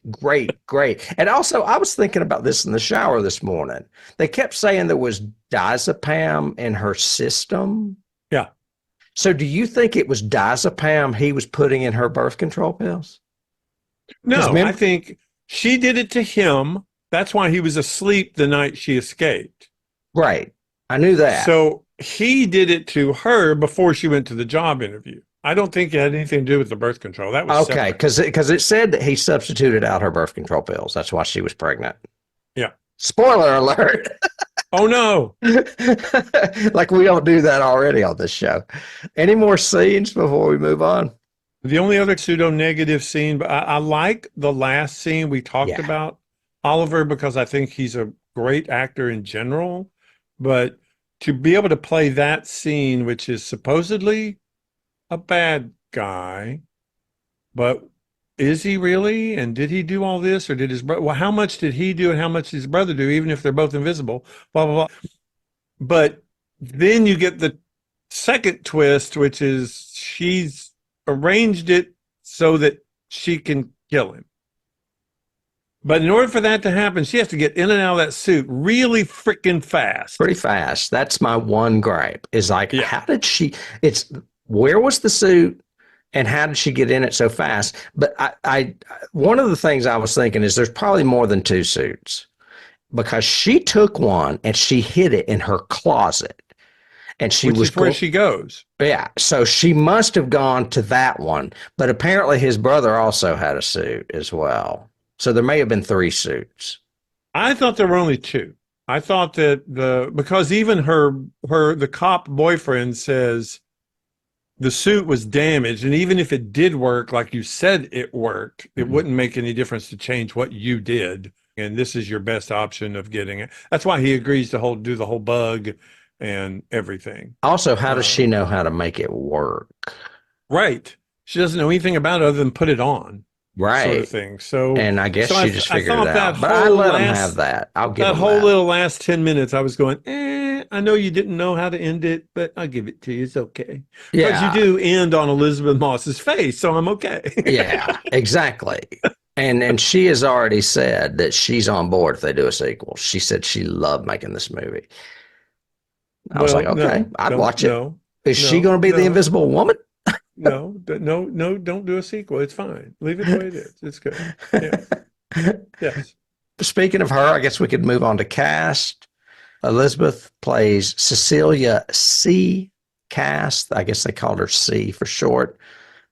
And also, I was thinking about this in the shower this morning. They kept saying there was diazepam in her system. Yeah. So do you think it was diazepam he was putting in her birth control pills? No, I think she did it to him. That's why he was asleep the night she escaped. Right. I knew that. So he did it to her before she went to the job interview. I don't think it had anything to do with the birth control. That was okay, because it said that he substituted out her birth control pills. That's why she was pregnant. Yeah. Spoiler alert. Oh, no. Like we don't do that already on this show. Any more scenes before we move on? The only other pseudo-negative scene, but I like the last scene we talked about, Oliver, because I think he's a great actor in general. But to be able to play that scene, which is supposedly a bad guy, but is he really? And did he do all this, or did his brother? Well, how much did he do, and how much did his brother do? Even if they're both invisible, blah blah blah. But then you get the second twist, which is she's arranged it so that she can kill him. But in order for that to happen, she has to get in and out of that suit really freaking fast. Pretty fast. That's my one gripe. Is like, how did she? Where was the suit, and how did she get in it so fast? But I one of the things I was thinking is there's probably more than two suits, because she took one and she hid it in her closet, and Which is where she goes. Yeah, so she must have gone to that one, but apparently his brother also had a suit as well. So there may have been three suits. I thought there were only two. I thought that because even the cop boyfriend says the suit was damaged, and even if it did work, like you said it worked, it wouldn't make any difference to change what you did, and this is your best option of getting it. That's why he agrees to do the whole bug and everything. Also, how does she know how to make it work? Right. She doesn't know anything about it other than put it on. Right. Sort of thing. So, and I guess she just figured it out. But I let him have that. I'll give him that. That whole little last 10 minutes, I was going, I know you didn't know how to end it, but I'll give it to you. It's okay. Because you do end on Elisabeth Moss's face, so I'm okay. Yeah, exactly. And she has already said that she's on board if they do a sequel. She said she loved making this movie. I was like, okay, I'd watch it. Is she going to be the Invisible Woman? No, don't do a sequel. It's fine. Leave it the way it is. It's good. Yeah. Yes. Speaking of her, I guess we could move on to cast. Elisabeth plays Cecilia C. Cast. I guess they called her C for short.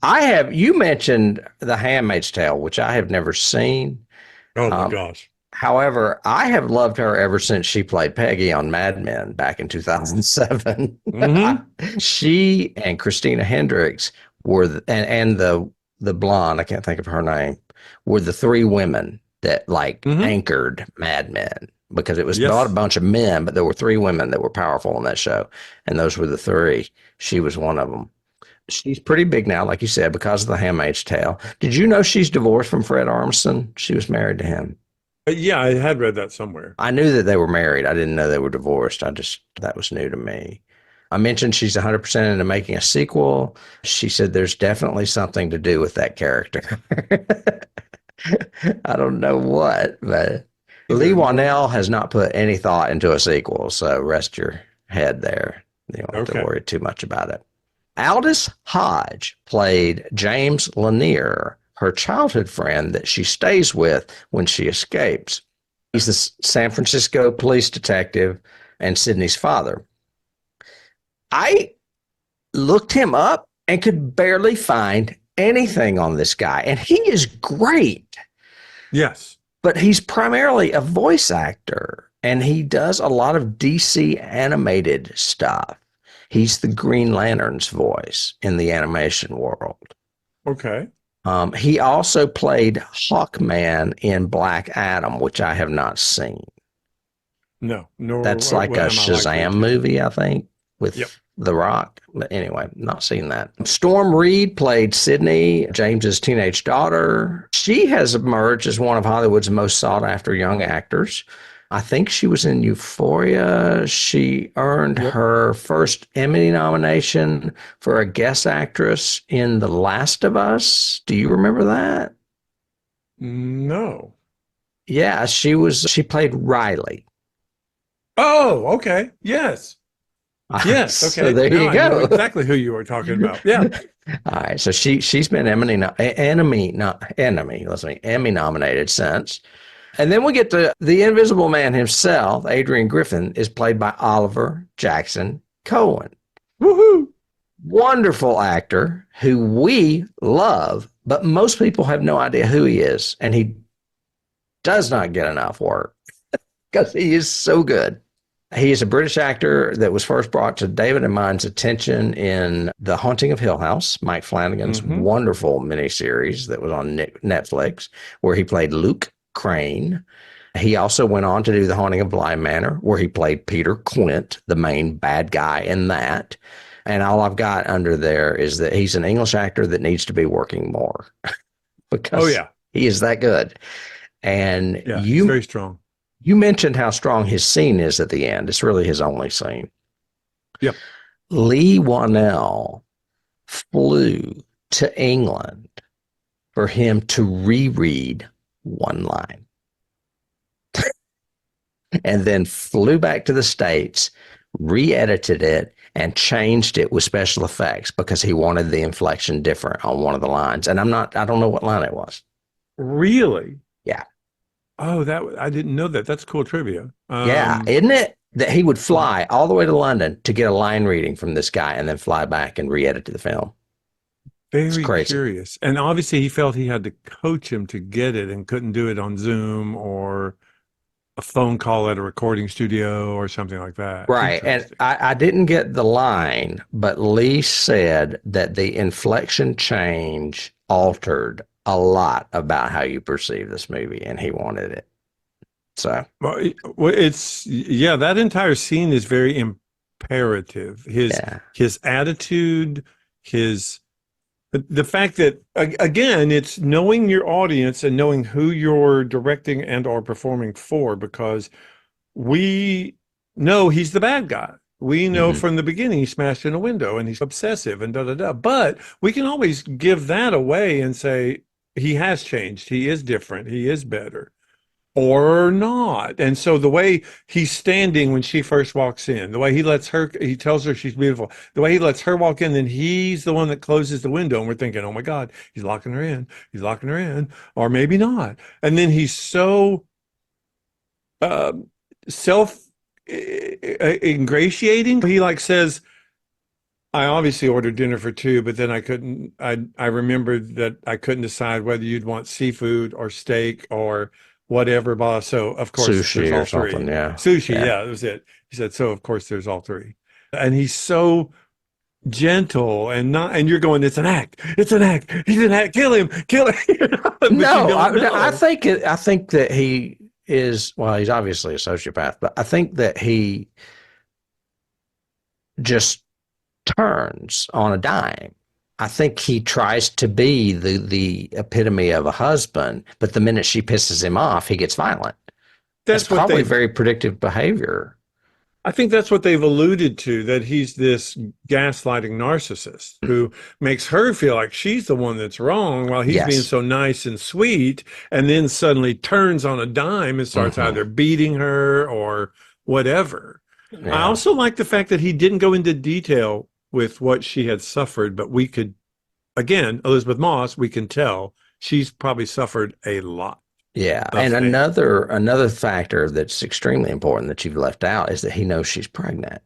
You mentioned The Handmaid's Tale, which I have never seen. Oh my gosh. However, I have loved her ever since she played Peggy on Mad Men back in 2007. Mm-hmm. She and Christina Hendricks were, and the blonde, I can't think of her name, were the three women that like Mhm. anchored Mad Men, because it was Yes. about a bunch of men, but there were three women that were powerful in that show. And those were the three. She was one of them. She's pretty big now, like you said, because of The Handmaid's Tale. Did you know she's divorced from Fred Armisen? She was married to him. Yeah, I had read that somewhere. I knew that they were married. I didn't know they were divorced. That was new to me. I mentioned she's 100% into making a sequel. She said there's definitely something to do with that character. I don't know what, but Leigh Whannell has not put any thought into a sequel, so rest your head there. You don't have to worry too much about it. Aldous Hodge played James Lanier, her childhood friend that she stays with when she escapes. He's the San Francisco police detective and Sydney's father. I looked him up and could barely find anything on this guy, and he is great. Yes. But he's primarily a voice actor, and he does a lot of DC animated stuff. He's the Green Lantern's voice in the animation world. Okay. He also played Hawkman in Black Adam, which I have not seen. No, That's like a Shazam movie, I think, with The Rock. But anyway, not seen that. Storm Reed played Sydney, James's teenage daughter. She has emerged as one of Hollywood's most sought after young actors. I think she was in Euphoria. She earned her first Emmy nomination for a guest actress in The Last of Us. Do you remember that? No. Yeah, she played Riley. Oh, okay. Yes. Yes. Okay. So there you go. I know exactly who you were talking about. Yeah. All right. So she's been Emmy nominated since. And then we get to the Invisible Man himself. Adrian Griffin is played by Oliver Jackson Cohen. Woohoo! Wonderful actor who we love, but most people have no idea who he is. And he does not get enough work because he is so good. He is a British actor that was first brought to David and mine's attention in The Haunting of Hill House, Mike Flanagan's wonderful miniseries that was on Netflix, where he played Luke Crane. He also went on to do The Haunting of Bly Manor, where he played Peter Quint, the main bad guy in that. And all I've got under there is that he's an English actor that needs to be working more because he is that good. And he's very strong. You mentioned how strong his scene is at the end. It's really his only scene. Yep. Leigh Whannell flew to England for him to reread one line and then flew back to the States, re-edited it, and changed it with special effects because he wanted the inflection different on one of the lines. And I don't know what line it was. Really? Yeah. Oh, I didn't know that. That's cool trivia. Yeah, isn't it? That he would fly all the way to London to get a line reading from this guy and then fly back and re-edit the film. Very curious. And obviously he felt he had to coach him to get it and couldn't do it on Zoom or a phone call at a recording studio or something like that. Right. And I didn't get the line, but Leigh said that the inflection change altered a lot about how you perceive this movie, and he wanted it. So, well, that entire scene is very imperative. His attitude, the fact that, again, it's knowing your audience and knowing who you're directing and or performing for, because we know he's the bad guy. We know from the beginning he smashed in a window and he's obsessive and da-da-da. But we can always give that away and say, he has changed. He is different. He is better. Or not. And so the way he's standing when she first walks in, the way he tells her she's beautiful, the way he lets her walk in, then he's the one that closes the window, and we're thinking, oh my God, he's locking her in, or maybe not. And then he's so self ingratiating. He says, I obviously ordered dinner for two, but then I remembered that I couldn't decide whether you'd want seafood or steak or whatever, boss. So of course sushi there's all or something, three. yeah. Sushi, yeah, that was it. He said, so of course there's all three. And he's so gentle and not, and you're going, it's an act, it's an act, he's an act, kill him, kill him. But you No, don't know. I think I think that he is, well, he's obviously a sociopath, but I think that he just turns on a dime. I think he tries to be the epitome of a husband, but the minute she pisses him off, he gets violent. That's That's what probably they've, very predictive behavior. I think that's what they've alluded to, that he's this gaslighting narcissist who makes her feel like she's the one that's wrong while he's being Yes. so nice and sweet, and then suddenly turns on a dime and starts Mhm. either beating her or whatever. I Yeah. also like the fact that he didn't go into detail with what she had suffered, but we could, again, Elisabeth Moss, we can tell she's probably suffered a lot Yeah. of And things. another factor that's extremely important that you've left out is that he knows she's pregnant.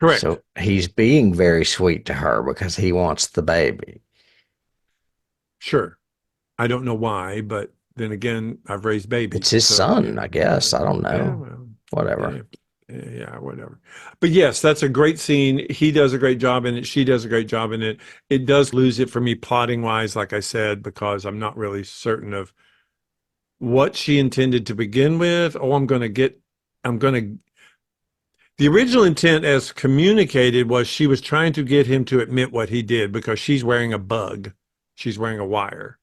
Correct. So he's being very sweet to her because he wants the baby. Sure. I don't know why, but then again, I've raised babies. It's his so, son, I guess. I don't yeah, know. well, Whatever. yeah, whatever. But yes, that's a great scene. He does a great job in it. She does a great job in it. It does lose it for me plotting wise, like I said, because I'm not really certain of what she intended to begin with. Oh, the original intent as communicated was she was trying to get him to admit what he did because she's wearing a bug. She's wearing a wire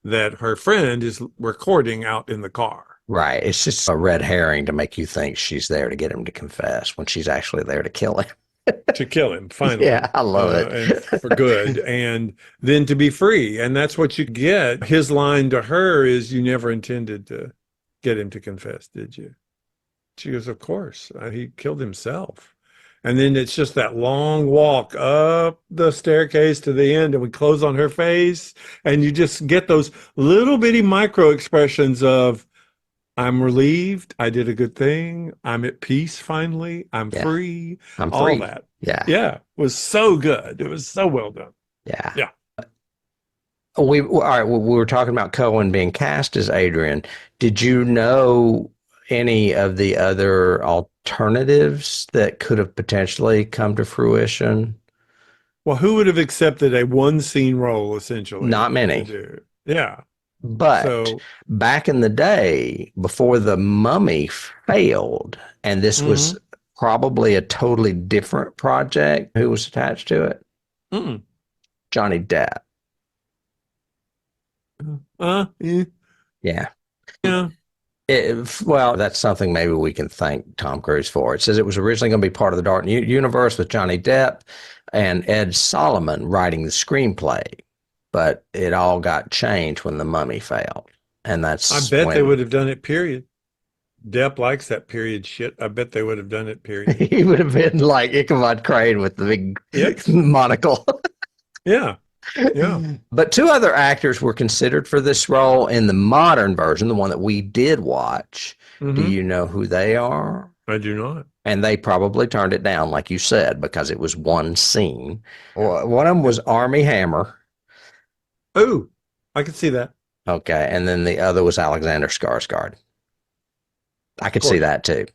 that her friend is recording out in the car. Right. It's just a red herring to make you think she's there to get him to confess when she's actually there to kill him. To kill him, finally. Yeah, I love it. And for good. And then to be free. And that's what you get. His line to her is, you never intended to get him to confess, did you? She goes, of course. He killed himself. And then it's just that long walk up the staircase to the end, and we close on her face. And you just get those little bitty micro expressions of, I'm relieved. I did a good thing. I'm at peace finally. I'm Yeah. free. I'm All free. that. Yeah. Yeah. It was so good. It was so well done. Yeah. Yeah. All right. We were talking about Cohen being cast as Adrian. Did you know any of the other alternatives that could have potentially come to fruition? Well, who would have accepted a one scene role essentially? Not many. To do? Yeah. But So, back in the day, before the Mummy failed, and this was probably a totally different project, who was attached to it? mm, Johnny Depp. yeah. Yeah. Yeah. Well, that's something maybe we can thank Tom Cruise for. It says it was originally going to be part of the Dark Universe with Johnny Depp and Ed Solomon writing the screenplay, but it all got changed when the Mummy failed. And that's I bet when they would have done it, period. Depp likes that period shit. I bet they would have done it, period. he would have been like Ichabod Crane with the big Yep. monocle. Yeah. Yeah. But two other actors were considered for this role in the modern version, the one that we did watch. Do Mhm. you know who they are? I do not. And they probably turned it down, like you said, because it was one scene. One of them was Armie Hammer. Oh, I could see that. Okay. And then the other was Alexander Skarsgård. I could see course. that too.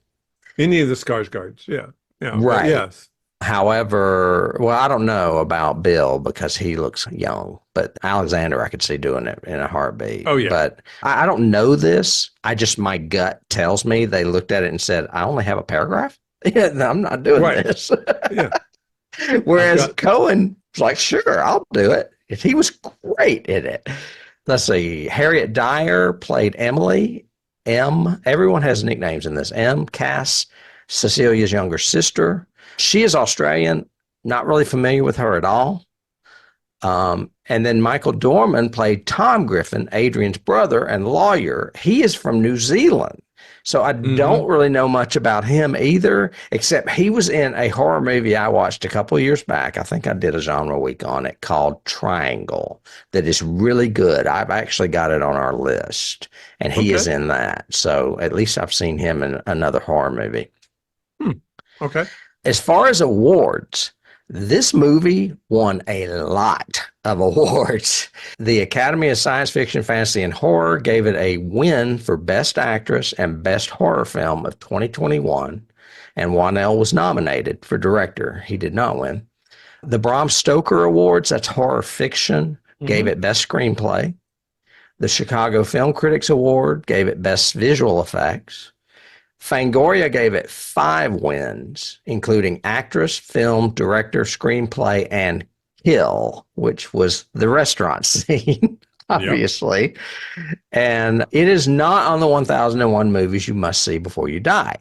Any of the Skarsgårds. Yeah. Yeah. But Right. yes. However, well, I don't know about Bill because he looks young, but Alexander, I could see doing it in a heartbeat. Oh, yeah. But I don't know this. My gut tells me they looked at it and said, I only have a paragraph. Yeah, no, I'm not doing Right. this. Yeah. Whereas Cohen was like, sure, I'll do it. He was great in it. Let's see. Harriet Dyer played Emily. Everyone has nicknames in this. Cass, Cecilia's younger sister. She is Australian, not really familiar with her at all. And then Michael Dorman played Tom Griffin, Adrian's brother and lawyer. He is from New Zealand. So I don't really know much about him either, except he was in a horror movie I watched a couple of years back. I think I did a genre week on it called Triangle that is really good. I've actually got it on our list, and he is in that. So at least I've seen him in another horror movie. Okay. As far as awards, this movie won a lot of awards. The Academy of Science Fiction, Fantasy, and Horror gave it a win for Best Actress and Best Horror Film of 2021, and Whannell was nominated for Director. He did not win. The Bram Stoker Awards, that's horror fiction, gave Mhm. it Best Screenplay. The Chicago Film Critics Award gave it Best Visual Effects. Fangoria gave it 5 wins, including actress, film, director, screenplay, and kill, which was the restaurant scene, Yep. obviously. And it is not on the 1001 movies you must see before you die.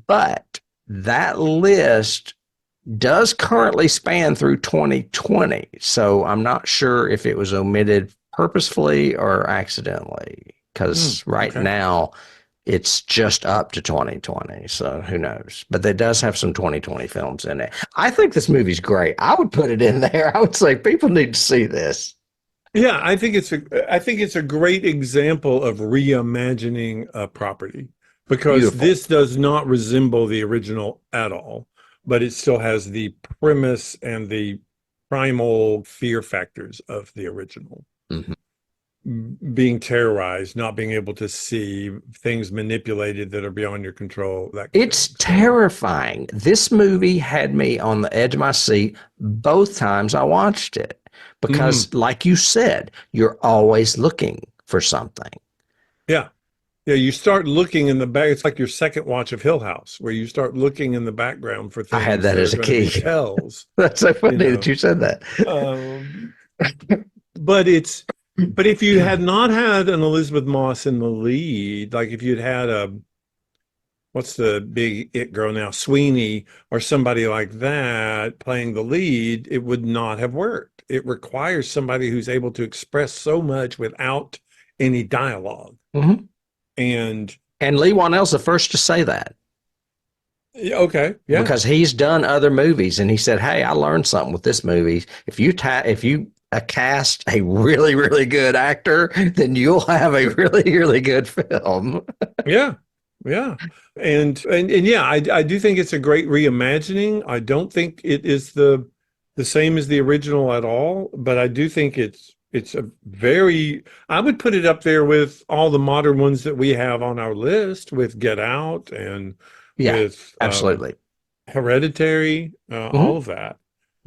But that list does currently span through 2020. So I'm not sure if it was omitted purposefully or accidentally, because right Okay. now it's just up to 2020. So who knows? But it does have some 2020 films in it. I think this movie's great. I would put it in there. I would say people need to see this. Yeah, I think it's a great example of reimagining a property because Beautiful. this does not resemble the original at all, but it still has the premise and the primal fear factors of the original. Mhm. Being terrorized, not being able to see things manipulated that are beyond your control, that kind of It's thing. So, terrifying. This movie had me on the edge of my seat both times I watched it mhm. because, like you said, you're always looking for something. Yeah. Yeah, you start looking in the back. It's like your second watch of Hill House, where you start looking in the background for I had things that that are as a going to be key. tells, That's so you funny that know. you said that. Um, but if you had not had an Elisabeth Moss in the lead, like if you'd had what's the big it girl now, Sweeney or somebody like that playing the lead, it would not have worked. It requires somebody who's able to express so much without any dialogue. Mhm. And And Leigh Whannell's the first to say that yeah, okay, yeah. because he's done other movies and he said, "Hey, I learned something with this movie. If you cast a really really good actor, then you'll have a really really good film." Yeah, yeah. And yeah, I do think it's a great reimagining. I don't think it is the same as the original at all, but I do think it's a very I would put it up there with all the modern ones that we have on our list with Get Out and Yeah, with absolutely. Hereditary, all Mhm. of that.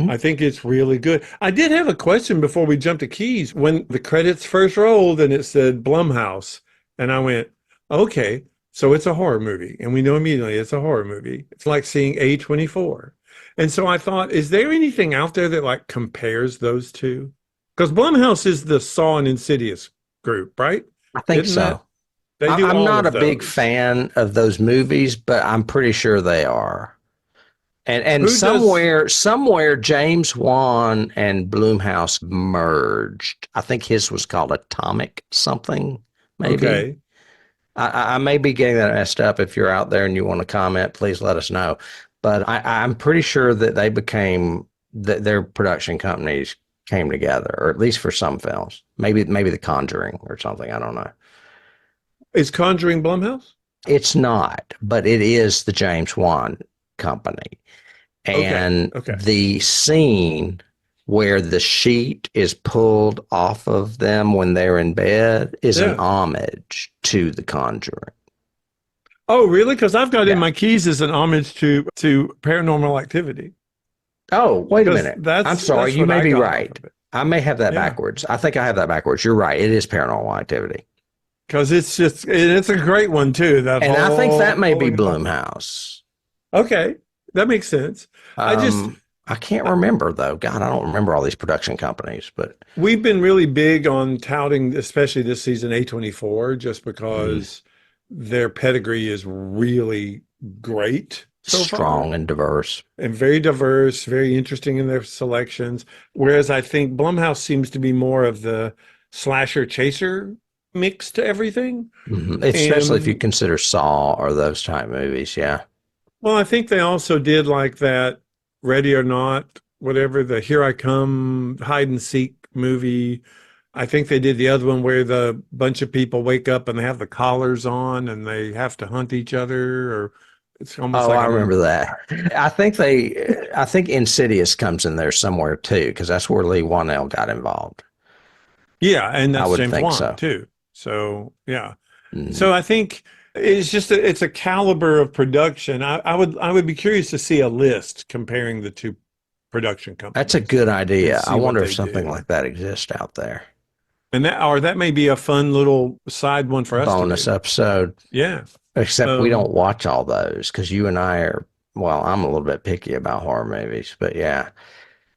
I think it's really good. I did have a question before we jumped to keys. When the credits first rolled and it said Blumhouse, and I went, okay, so it's a horror movie. And we know immediately it's a horror movie. It's like seeing A24. And so I thought, is there anything out there that like compares those two? Because Blumhouse is the Saw and Insidious group, right? I think Isn't that so. they do I'm all not of a big those? fan of those movies, but I'm pretty sure they are. And Who does somewhere James Wan and Bloomhouse merged. I think his was called Atomic something, maybe. okay. I may be getting that messed up. If you're out there and you want to comment, please let us know. But I'm pretty sure that they became that their production companies came together, or at least for some films. Maybe The Conjuring or something. I don't know. Is Conjuring Blumhouse? It's not, but it is the James Wan company. Okay. And Okay. the scene where the sheet is pulled off of them when they're in bed is an Yeah. homage to The Conjuring. Oh, really? Because I've got in Yeah. my keys as an homage to Paranormal Activity. Oh, wait a Because minute. I'm sorry. that's You what may I be got off right. of it. I may have that Yeah. backwards. I think I have that backwards. You're right. It is Paranormal Activity. Because it's a great one too. That And I think whole that may be pulling it off. Blumhouse. Okay. That makes sense. I just I can't remember though. God, I don't remember all these production companies, but we've been really big on touting, especially this season, A24, just mm, because their pedigree is really great so far. strong and diverse. And very diverse, very interesting in their selections. Whereas I think Blumhouse seems to be more of the slasher chaser mix to everything. Especially if you And consider Saw or those type movies. Yeah. well, I think they also did like that Ready or Not, whatever, the Here I Come hide and seek movie. I think they did the other one where the bunch of people wake up and they have the collars on and they have to hunt each other, or it's almost Oh, like I remember that. I think Insidious comes in there somewhere too, because that's where Leigh Whannell got involved. yeah, and I that's would James think Wan so. too. So yeah. Mhm. So I think it's a caliber of production. I would be curious to see a list comparing the two production companies. That's a good idea. See I what wonder if they something do. like that exists out there. And that may be a fun little side one for us Bonus to do. episode. Yeah. Except we don't watch all those because you and I are, well, I'm a little bit picky about horror movies, but yeah.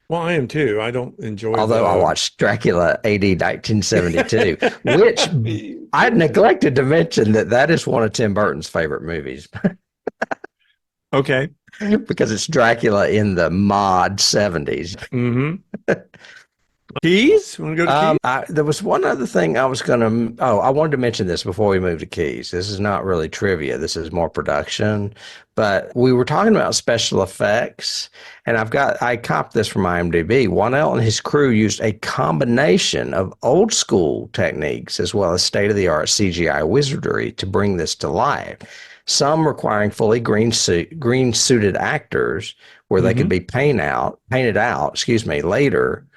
Well, I am too. I don't enjoy Although I watched Dracula A.D. 1972, which I neglected to mention that is one of Tim Burton's favorite movies. Okay. Because it's Dracula in the mod 70s. Mm-hmm. Keys? Want to go to Keys? There was one other thing I was going to. Oh, I wanted to mention this before we move to Keys. This is not really trivia. This is more production. But we were talking about special effects, and I copped this from IMDb. Whannell and his crew used a combination of old school techniques as well as state of the art CGI wizardry to bring this to life. Some requiring fully green suited actors where they could be painted out, later.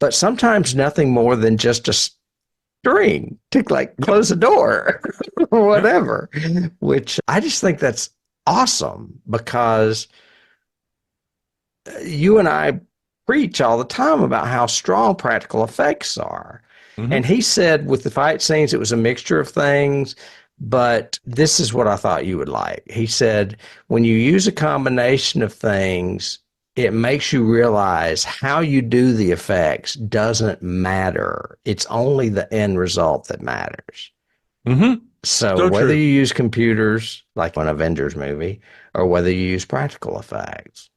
But sometimes nothing more than just a string to like close a door or whatever, which I just think that's awesome because you and I preach all the time about how strong practical effects are. And he said with the fight scenes, it was a mixture of things, but this is what I thought you would like. He said, when you use a combination of things, it makes you realize how you do the effects doesn't matter. It's only the end result that matters. So whether you use computers, like an Avengers movie, or whether you use practical effects,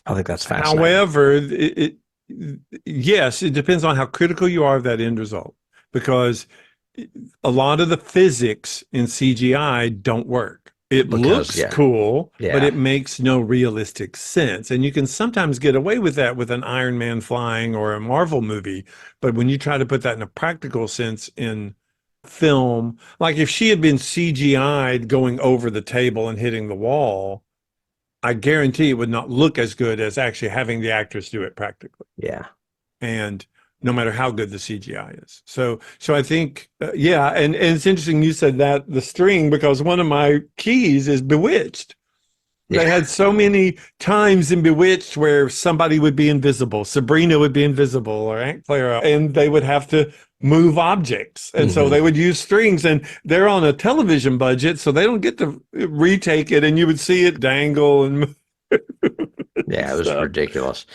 I think that's fascinating. However, yes, it depends on how critical you are of that end result, because a lot of the physics in CGI don't work. It looks cool, but it makes no realistic sense. And you can sometimes get away with that with an Iron Man flying or a Marvel movie. But when you try to put that in a practical sense in film, like if she had been CGI'd going over the table and hitting the wall, I guarantee it would not look as good as actually having the actress do it practically. Yeah. And no matter how good the CGI is. So I think, and it's interesting you said that, the string, because one of my keys is Bewitched. They had so many times in Bewitched where somebody would be invisible, Sabrina would be invisible, or Aunt Clara, and they would have to move objects. And so they would use strings, and they're on a television budget, so they don't get to retake it, and you would see it dangle and yeah, it was ridiculous.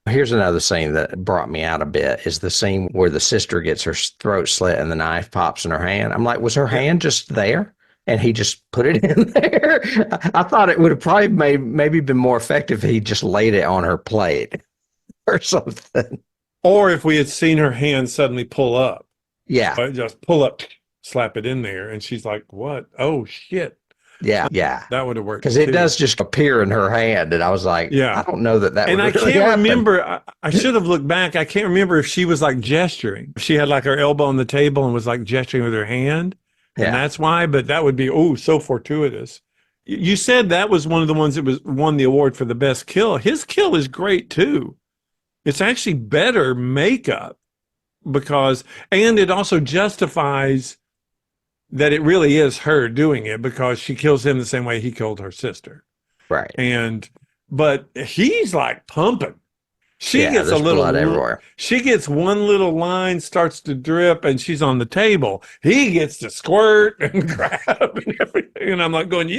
Here's another scene that brought me out a bit is the scene where the sister gets her throat slit and the knife pops in her hand. I'm like, was her hand just there? And he just put it in there? I thought it would have probably maybe been more effective if he just laid it on her plate or something. Or if we had seen her hand suddenly pull up. Yeah. Just pull up, slap it in there. And she's like, what? Oh, shit. Yeah, yeah. That would have worked. Because it does just appear in her hand. And I was like, I don't know that would really happen. And I can't remember, I should have looked back. I can't remember if she was like gesturing. She had like her elbow on the table and was like gesturing with her hand. Yeah. And that's why, but that would be, so fortuitous. You said that was one of the ones that won the award for the best kill. His kill is great too. It's actually better makeup and it also justifies that it really is her doing it because she kills him the same way he killed her sister. Right. But he's like pumping. She gets a little blood everywhere. She gets one little line, starts to drip, and she's on the table. He gets to squirt and grab and everything. And I'm like going,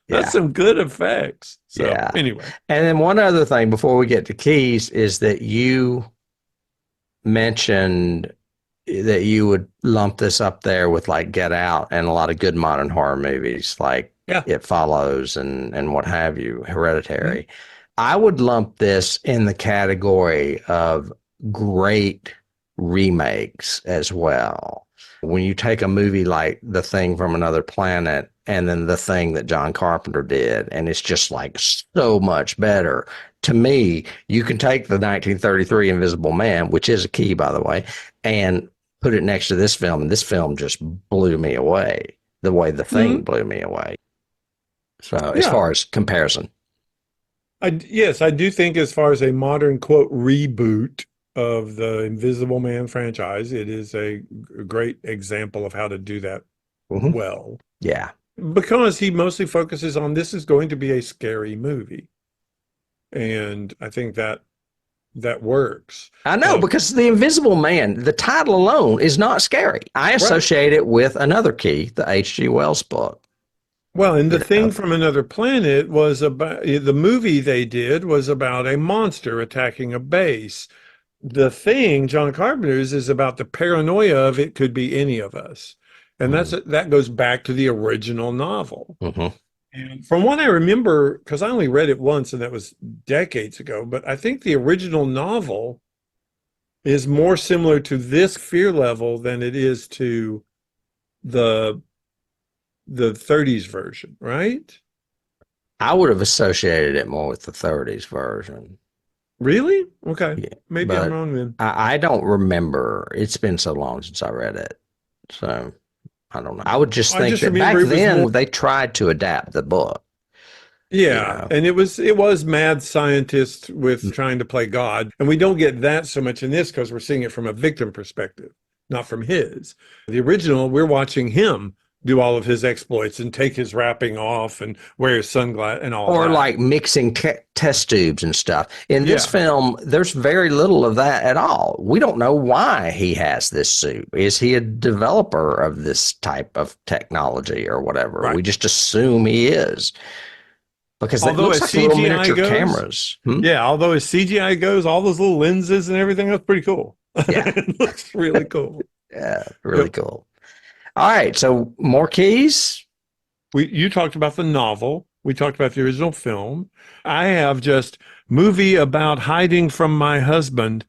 that's some good effects. So anyway. And then one other thing before we get to keys is that you mentioned that you would lump this up there with like Get Out and a lot of good modern horror movies like It Follows and what have you, Hereditary. I would lump this in the category of great remakes as well. When you take a movie like The Thing from Another Planet and then The Thing that John Carpenter did, and it's just like so much better. To me, you can take the 1933 Invisible Man, which is a key, by the way, and put it next to this film, and this film just blew me away the way The Thing blew me away. So as far as comparison. Yes, I do think as far as a modern, quote, reboot of the Invisible Man franchise, it is a great example of how to do that well. Yeah. Because he mostly focuses on this is going to be a scary movie. And I think that works. I know, because the Invisible Man, the title alone is not scary. I associate it with another key, the H.G. Wells book. Well, and the You thing know? from Another Planet was about the movie they did was about a monster attacking a base. The thing, John Carpenter's, is about the paranoia of it could be any of us. And that goes back to the original novel. Mm-hmm. And from what I remember, because I only read it once and that was decades ago, but I think the original novel is more similar to this fear level than it is to the 30s version, right? I would have associated it more with the 30s version. Really? Okay. Yeah, Maybe I'm but wrong then. I don't remember. It's been so long since I read it. So I don't know. I would just I think just that back remember it was then more, they tried to adapt the book. yeah, and it was mad scientist with Mm. trying to play God. And we don't get that so much in this because we're seeing it from a victim perspective, not from his. The original, we're watching him do all of his exploits and take his wrapping off and wear his sunglasses and all Or that. like mixing test tubes and stuff. In this Yeah. film, there's very little of that at all. We don't know why he has this suit. Is he a developer of this type of technology or whatever? Right. We just assume he is. Because it Although looks as like little CGI miniature goes, cameras. yeah, although as CGI goes, all those little lenses and everything, that's pretty cool. Yeah. It looks really cool. Yeah, really Yep. cool. All right, so more keys. You talked about the novel. We talked about the original film. I have just movie about hiding from my husband,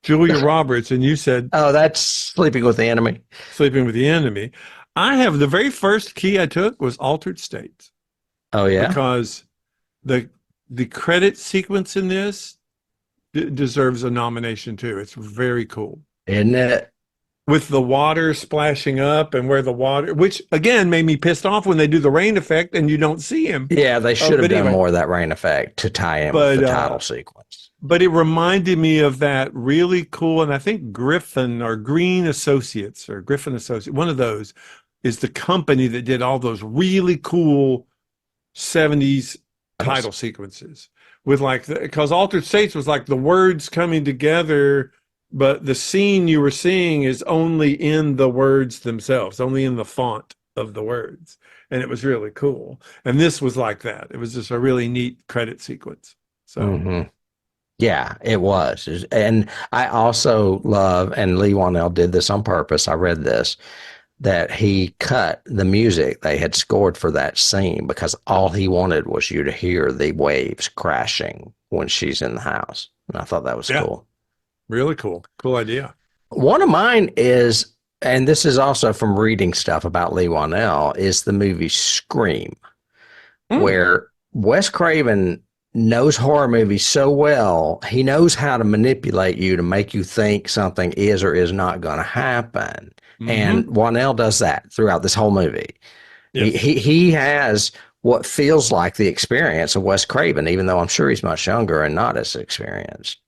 Julia Roberts, and you said Oh, that's Sleeping with the Enemy. Sleeping with the Enemy. I have the very first key I took was Altered States Oh yeah, because the credit sequence in this deserves a nomination too. It's very cool. isn't it? With the water splashing up and where the water, which again made me pissed off when they do the rain effect and you don't see him. Yeah, they should have but done anyway. more of that rain effect to tie in But, with the title sequence. But it reminded me of that really cool, and I think Griffin or Green Associates or Griffin Associates, one of those is the company that did all those really cool 70s title sequences with like, because Altered States was like the words coming together, but the scene you were seeing is only in the words themselves, only in the font of the words. And it was really cool. And this was like that. It was just a really neat credit sequence. So. Mm-hmm. Yeah, it was. And I also love, and Leigh Whannell did this on purpose. I read this, that he cut the music they had scored for that scene because all he wanted was you to hear the waves crashing when she's in the house. And I thought that was cool. Really cool. Cool idea. One of mine is, and this is also from reading stuff about Leigh Whannell, is the movie Scream, where Wes Craven knows horror movies so well, he knows how to manipulate you to make you think something is or is not going to happen. And Whannell does that throughout this whole movie. Yes. He has what feels like the experience of Wes Craven, even though I'm sure he's much younger and not as experienced.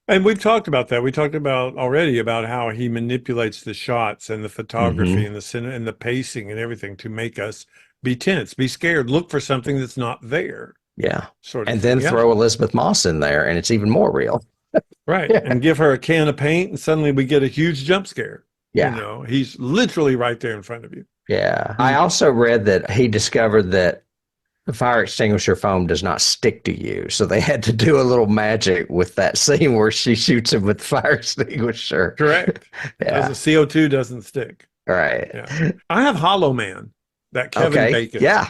And we've talked about that. We talked about already about how he manipulates the shots and the photography and the pacing and everything to make us be tense, be scared, look for something that's not there. Yeah. Sort of and then throw Elisabeth Moss in there and it's even more real. Right. Yeah. And give her a can of paint and suddenly we get a huge jump scare. Yeah. You know, he's literally right there in front of you. Yeah. I also read that he discovered that the fire extinguisher foam does not stick to you. So they had to do a little magic with that scene where she shoots him with the fire extinguisher. Correct. Yeah. Because the CO2 doesn't stick. Right. Yeah. I have Hollow Man, that Kevin Bacon. Yeah.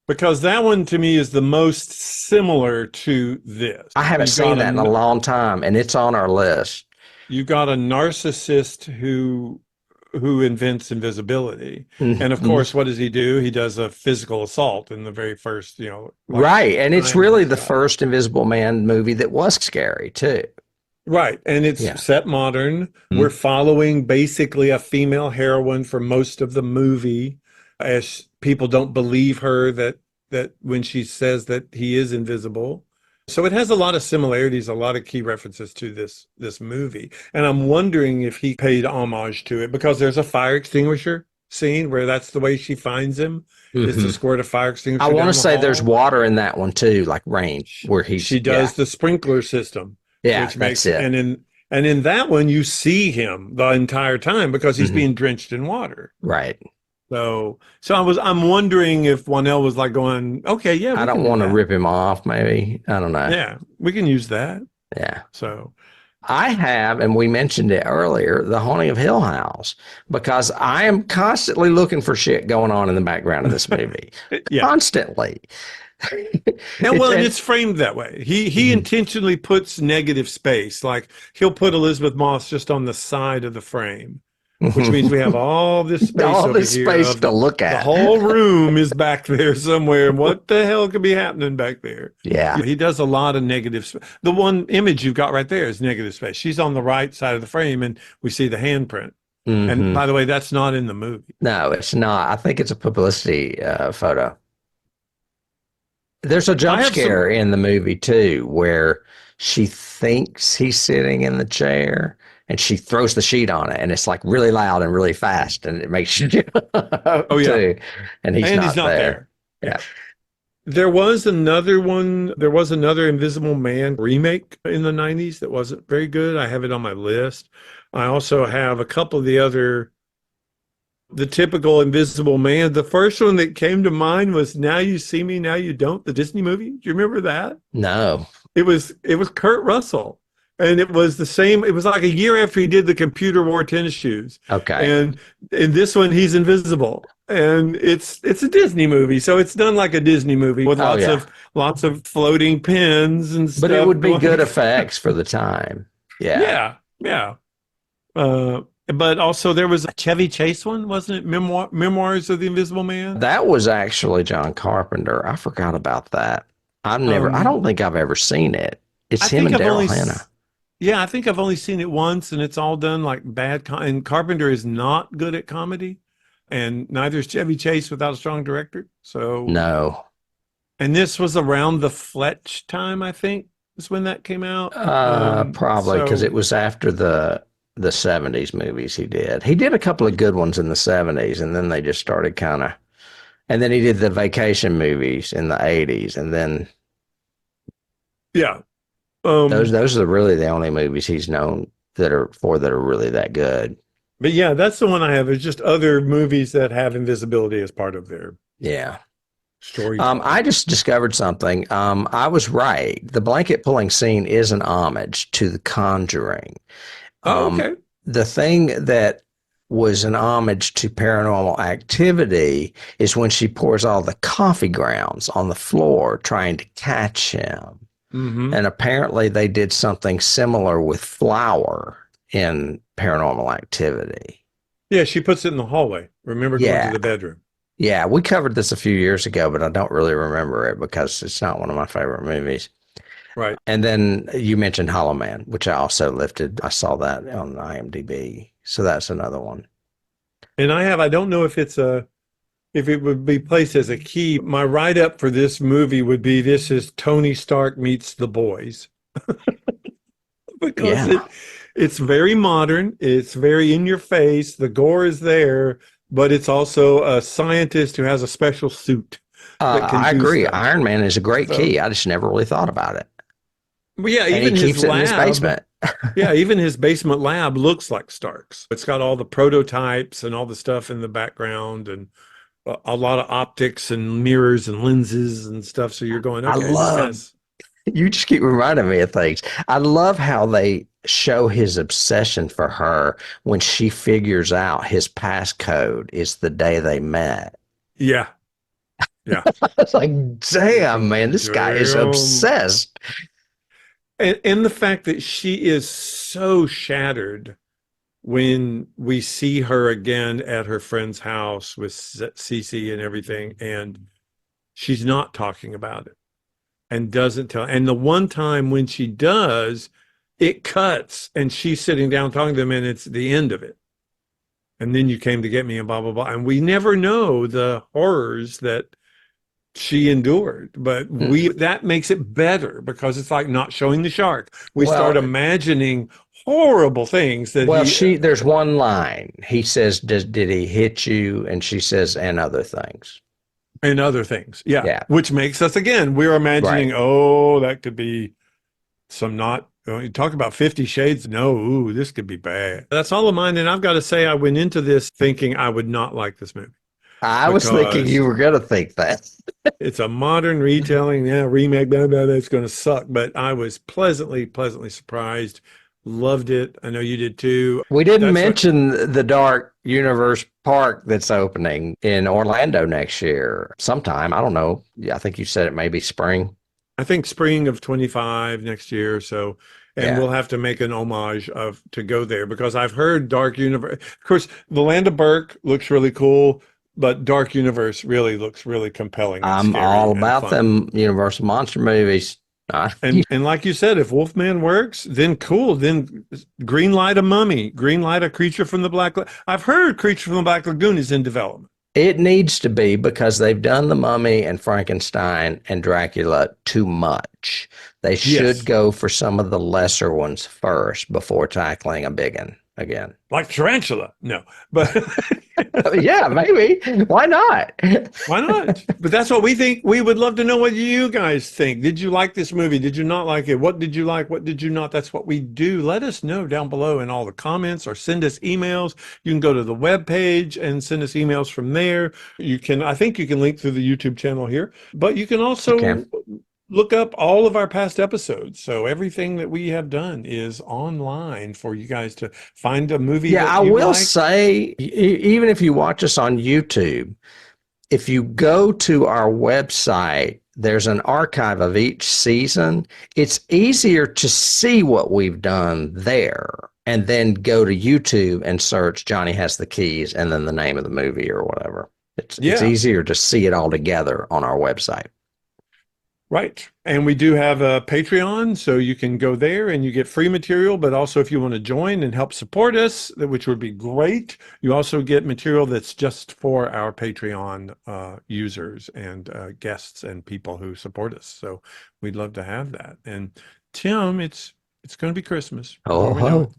Because that one to me is the most similar to this. I haven't seen that in a long time, and it's on our list. You got a narcissist who invents invisibility. And of course, what does he do? He does a physical assault in the very first, right. And it's really the first Invisible Man movie that was scary too. Right. And it's set modern. We're following basically a female heroine for most of the movie, as people don't believe her that when she says that he is invisible. So it has a lot of similarities, a lot of key references to this movie. And I'm wondering if he paid homage to it because there's a fire extinguisher scene where that's the way she finds him, is to Hmm. squirt a fire I extinguisher want down to the say there's hall. water in that one too, like rain, where She he's, does the sprinkler system, yeah, which that's makes, it. and in that one you see him the entire time because he's Hmm. being drenched in water. Right. So I'm wondering if Whannell was like going, okay, yeah, I we don't can do want to that. rip him off, maybe. I don't know. Yeah, we can use that. Yeah. So I have, and we mentioned it earlier, The Haunting of Hill House, because I am constantly looking for shit going on in the background of this movie. yeah. Constantly. And It's well, and and it's framed that way. He Mhm. intentionally puts negative space. Like he'll put Elisabeth Moss just on the side of the frame, which means we have all this space All over this here space of to look the at. whole room is back there somewhere. What the hell could be happening back there? Yeah. He does a lot of negative space. The one image you've got right there is negative space. She's on the right side of the frame and we see the handprint. And Hmm. by the way, that's not in the movie. No, it's not. I think it's a publicity photo. There's a I jump have some. scare in the movie too, where she thinks he's sitting in the chair and she throws the sheet on it, and it's like really loud and really fast, and it makes you jump Oh yeah, too. And he's and he's not not there. there. Yeah. Yeah. There was another one. There was another Invisible Man remake in the 90s that wasn't very good. I have it on my list. I also have a couple of the typical Invisible Man. The first one that came to mind was Now You See Me, Now You Don't, the Disney movie. Do you remember that? No. It was Kurt Russell. And it was the same, it was like a year after he did the computer wore tennis shoes. Okay. And in this one, he's invisible. And it's a Disney movie. So it's done like a Disney movie with Oh yeah. lots of floating pins and But it stuff would be good going. effects for the time. Yeah. Yeah, yeah. But also there was a Chevy Chase one, wasn't it? Memoirs of the Invisible Man. That was actually John Carpenter. I forgot about that. I Um, don't think I've ever seen it. It's I him think and I've Daryl only Hannah. Yeah, I think I've only seen it once, and it's all done like and Carpenter is not good at comedy, and neither is Chevy Chase without a strong director. So, No. and this was around the Fletch time, I think, is when that came out. Probably because it So was after the 70s movies he did. He did a couple of good ones in the 70s, and then they just started kind of, and then he did the vacation movies in the 80s, and then yeah, those are really the only movies he's known that are really that good. but yeah, that's the one I have. There's just other movies that have invisibility as part of their Yeah. storytelling. I just discovered something. I was right. The blanket pulling scene is an homage to The Conjuring. Oh, Um, okay. the thing that was an homage to Paranormal Activity is when she pours all the coffee grounds on the floor trying to catch him. Hmm. And apparently they did something similar with flour in Paranormal Activity. Yeah, she puts it in the hallway. Remember going to Yeah. the bedroom. Yeah, we covered this a few years ago, but I don't really remember it because it's not one of my favorite movies. Right. And then you mentioned Hollow Man, which I also lifted. I saw that on IMDb. So that's another one. And I don't know if it would be placed as a key. My write-up for this movie would be this is Tony Stark meets the boys. Because Yeah. it's very modern, it's very in your face, the gore is there, but it's also a scientist who has a special suit that can I do agree. stuff. Iron Man is a great So, key. I just never really thought about it. but yeah, And he even his keeps it in his lab, basement. yeah, even his basement lab looks like Stark's. It's got all the prototypes and all the stuff in the background and a lot of optics and mirrors and lenses and stuff. So you're going, I okay, this love, has, you just keep reminding me of things. I love how they show his obsession for her when she figures out his passcode is the day they met. yeah, yeah. It's like, damn, man, this guy is Damn. obsessed. And the fact that she is so shattered when we see her again at her friend's house with Cece and everything, and she's not talking about it and doesn't tell. And the one time when she does, it cuts and she's sitting down talking to them, and it's the end of it. And then you came to get me and blah, blah, blah. And we never know the horrors that she endured, but that makes it better because it's like not showing the shark. We start Well, imagining horrible things that Well, he there's one line. He says, did he hit you? And she says, and other things. and other things. Yeah. Yeah. Which makes us, again, we're imagining, Right. oh, that could be some not, you talk about 50 Shades. No, ooh, this could be bad. That's all of mine. And I've got to say, I went into this thinking I would not like this movie. I was thinking you were going to think that. It's a modern retelling. Yeah, remake, blah, blah, blah, it's going to suck. But I was pleasantly surprised. Loved it. I know you did too. We didn't mention the Dark Universe Park that's opening in Orlando next year sometime. I don't know. Yeah, I think you said it may be spring. I think spring of 25 next year or so. And we'll have to make an homage to go there because I've heard Dark Universe. Of course, the Land of Burke looks really cool, but Dark Universe really looks really compelling. I'm all about them Universal monster movies. And like you said, if Wolfman works, then cool. Then green light a Mummy, green light a Creature from the Black Lagoon. I've heard Creature from the Black Lagoon is in development. It needs to be because they've done the Mummy and Frankenstein and Dracula too much. They should go for some of the lesser ones first before tackling a big one again. Like Tarantula. No, but yeah, maybe. Why not? Why not? But that's what we think. We would love to know what you guys think. Did you like this movie? Did you not like it? What did you like? What did you not? That's what we do. Let us know down below in all the comments or send us emails. You can go to the webpage and send us emails from there. I think you can link through the YouTube channel here, but you can also look up all of our past episodes. So everything that we have done is online for you guys to find a movie. Yeah, I will say, even if you watch us on YouTube, if you go to our website, there's an archive of each season. It's easier to see what we've done there and then go to YouTube and search Johnny Has the Keys and then the name of the movie or whatever. It's easier to see it all together on our website. Right. And we do have a Patreon, so you can go there and you get free material, but also if you want to join and help support us, which would be great, you also get material that's just for our Patreon users and guests and people who support us. So we'd love to have that. And Tim, it's going to be Christmas. Ho, ho.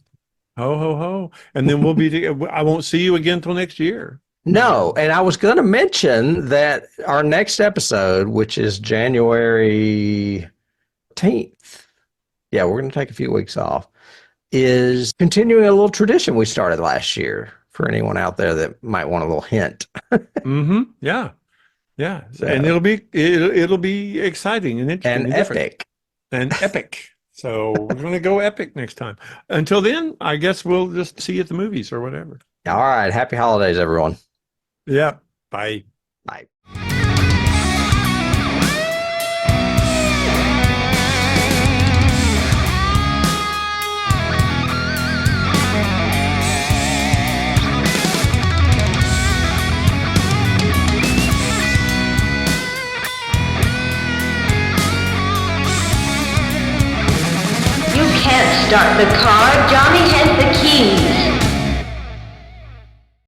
Ho, ho, ho. And then I won't see you again till next year. No, and I was going to mention that our next episode, which is January 10th, we're going to take a few weeks off, is continuing a little tradition we started last year for anyone out there that might want a little hint. Yeah. So, and it'll be exciting and interesting and epic. And epic. So we're going to go epic next time. Until then, I guess we'll just see you at the movies or whatever. All right. Happy holidays, everyone. Yeah. Bye. Bye. You can't start the car. Johnny has the keys.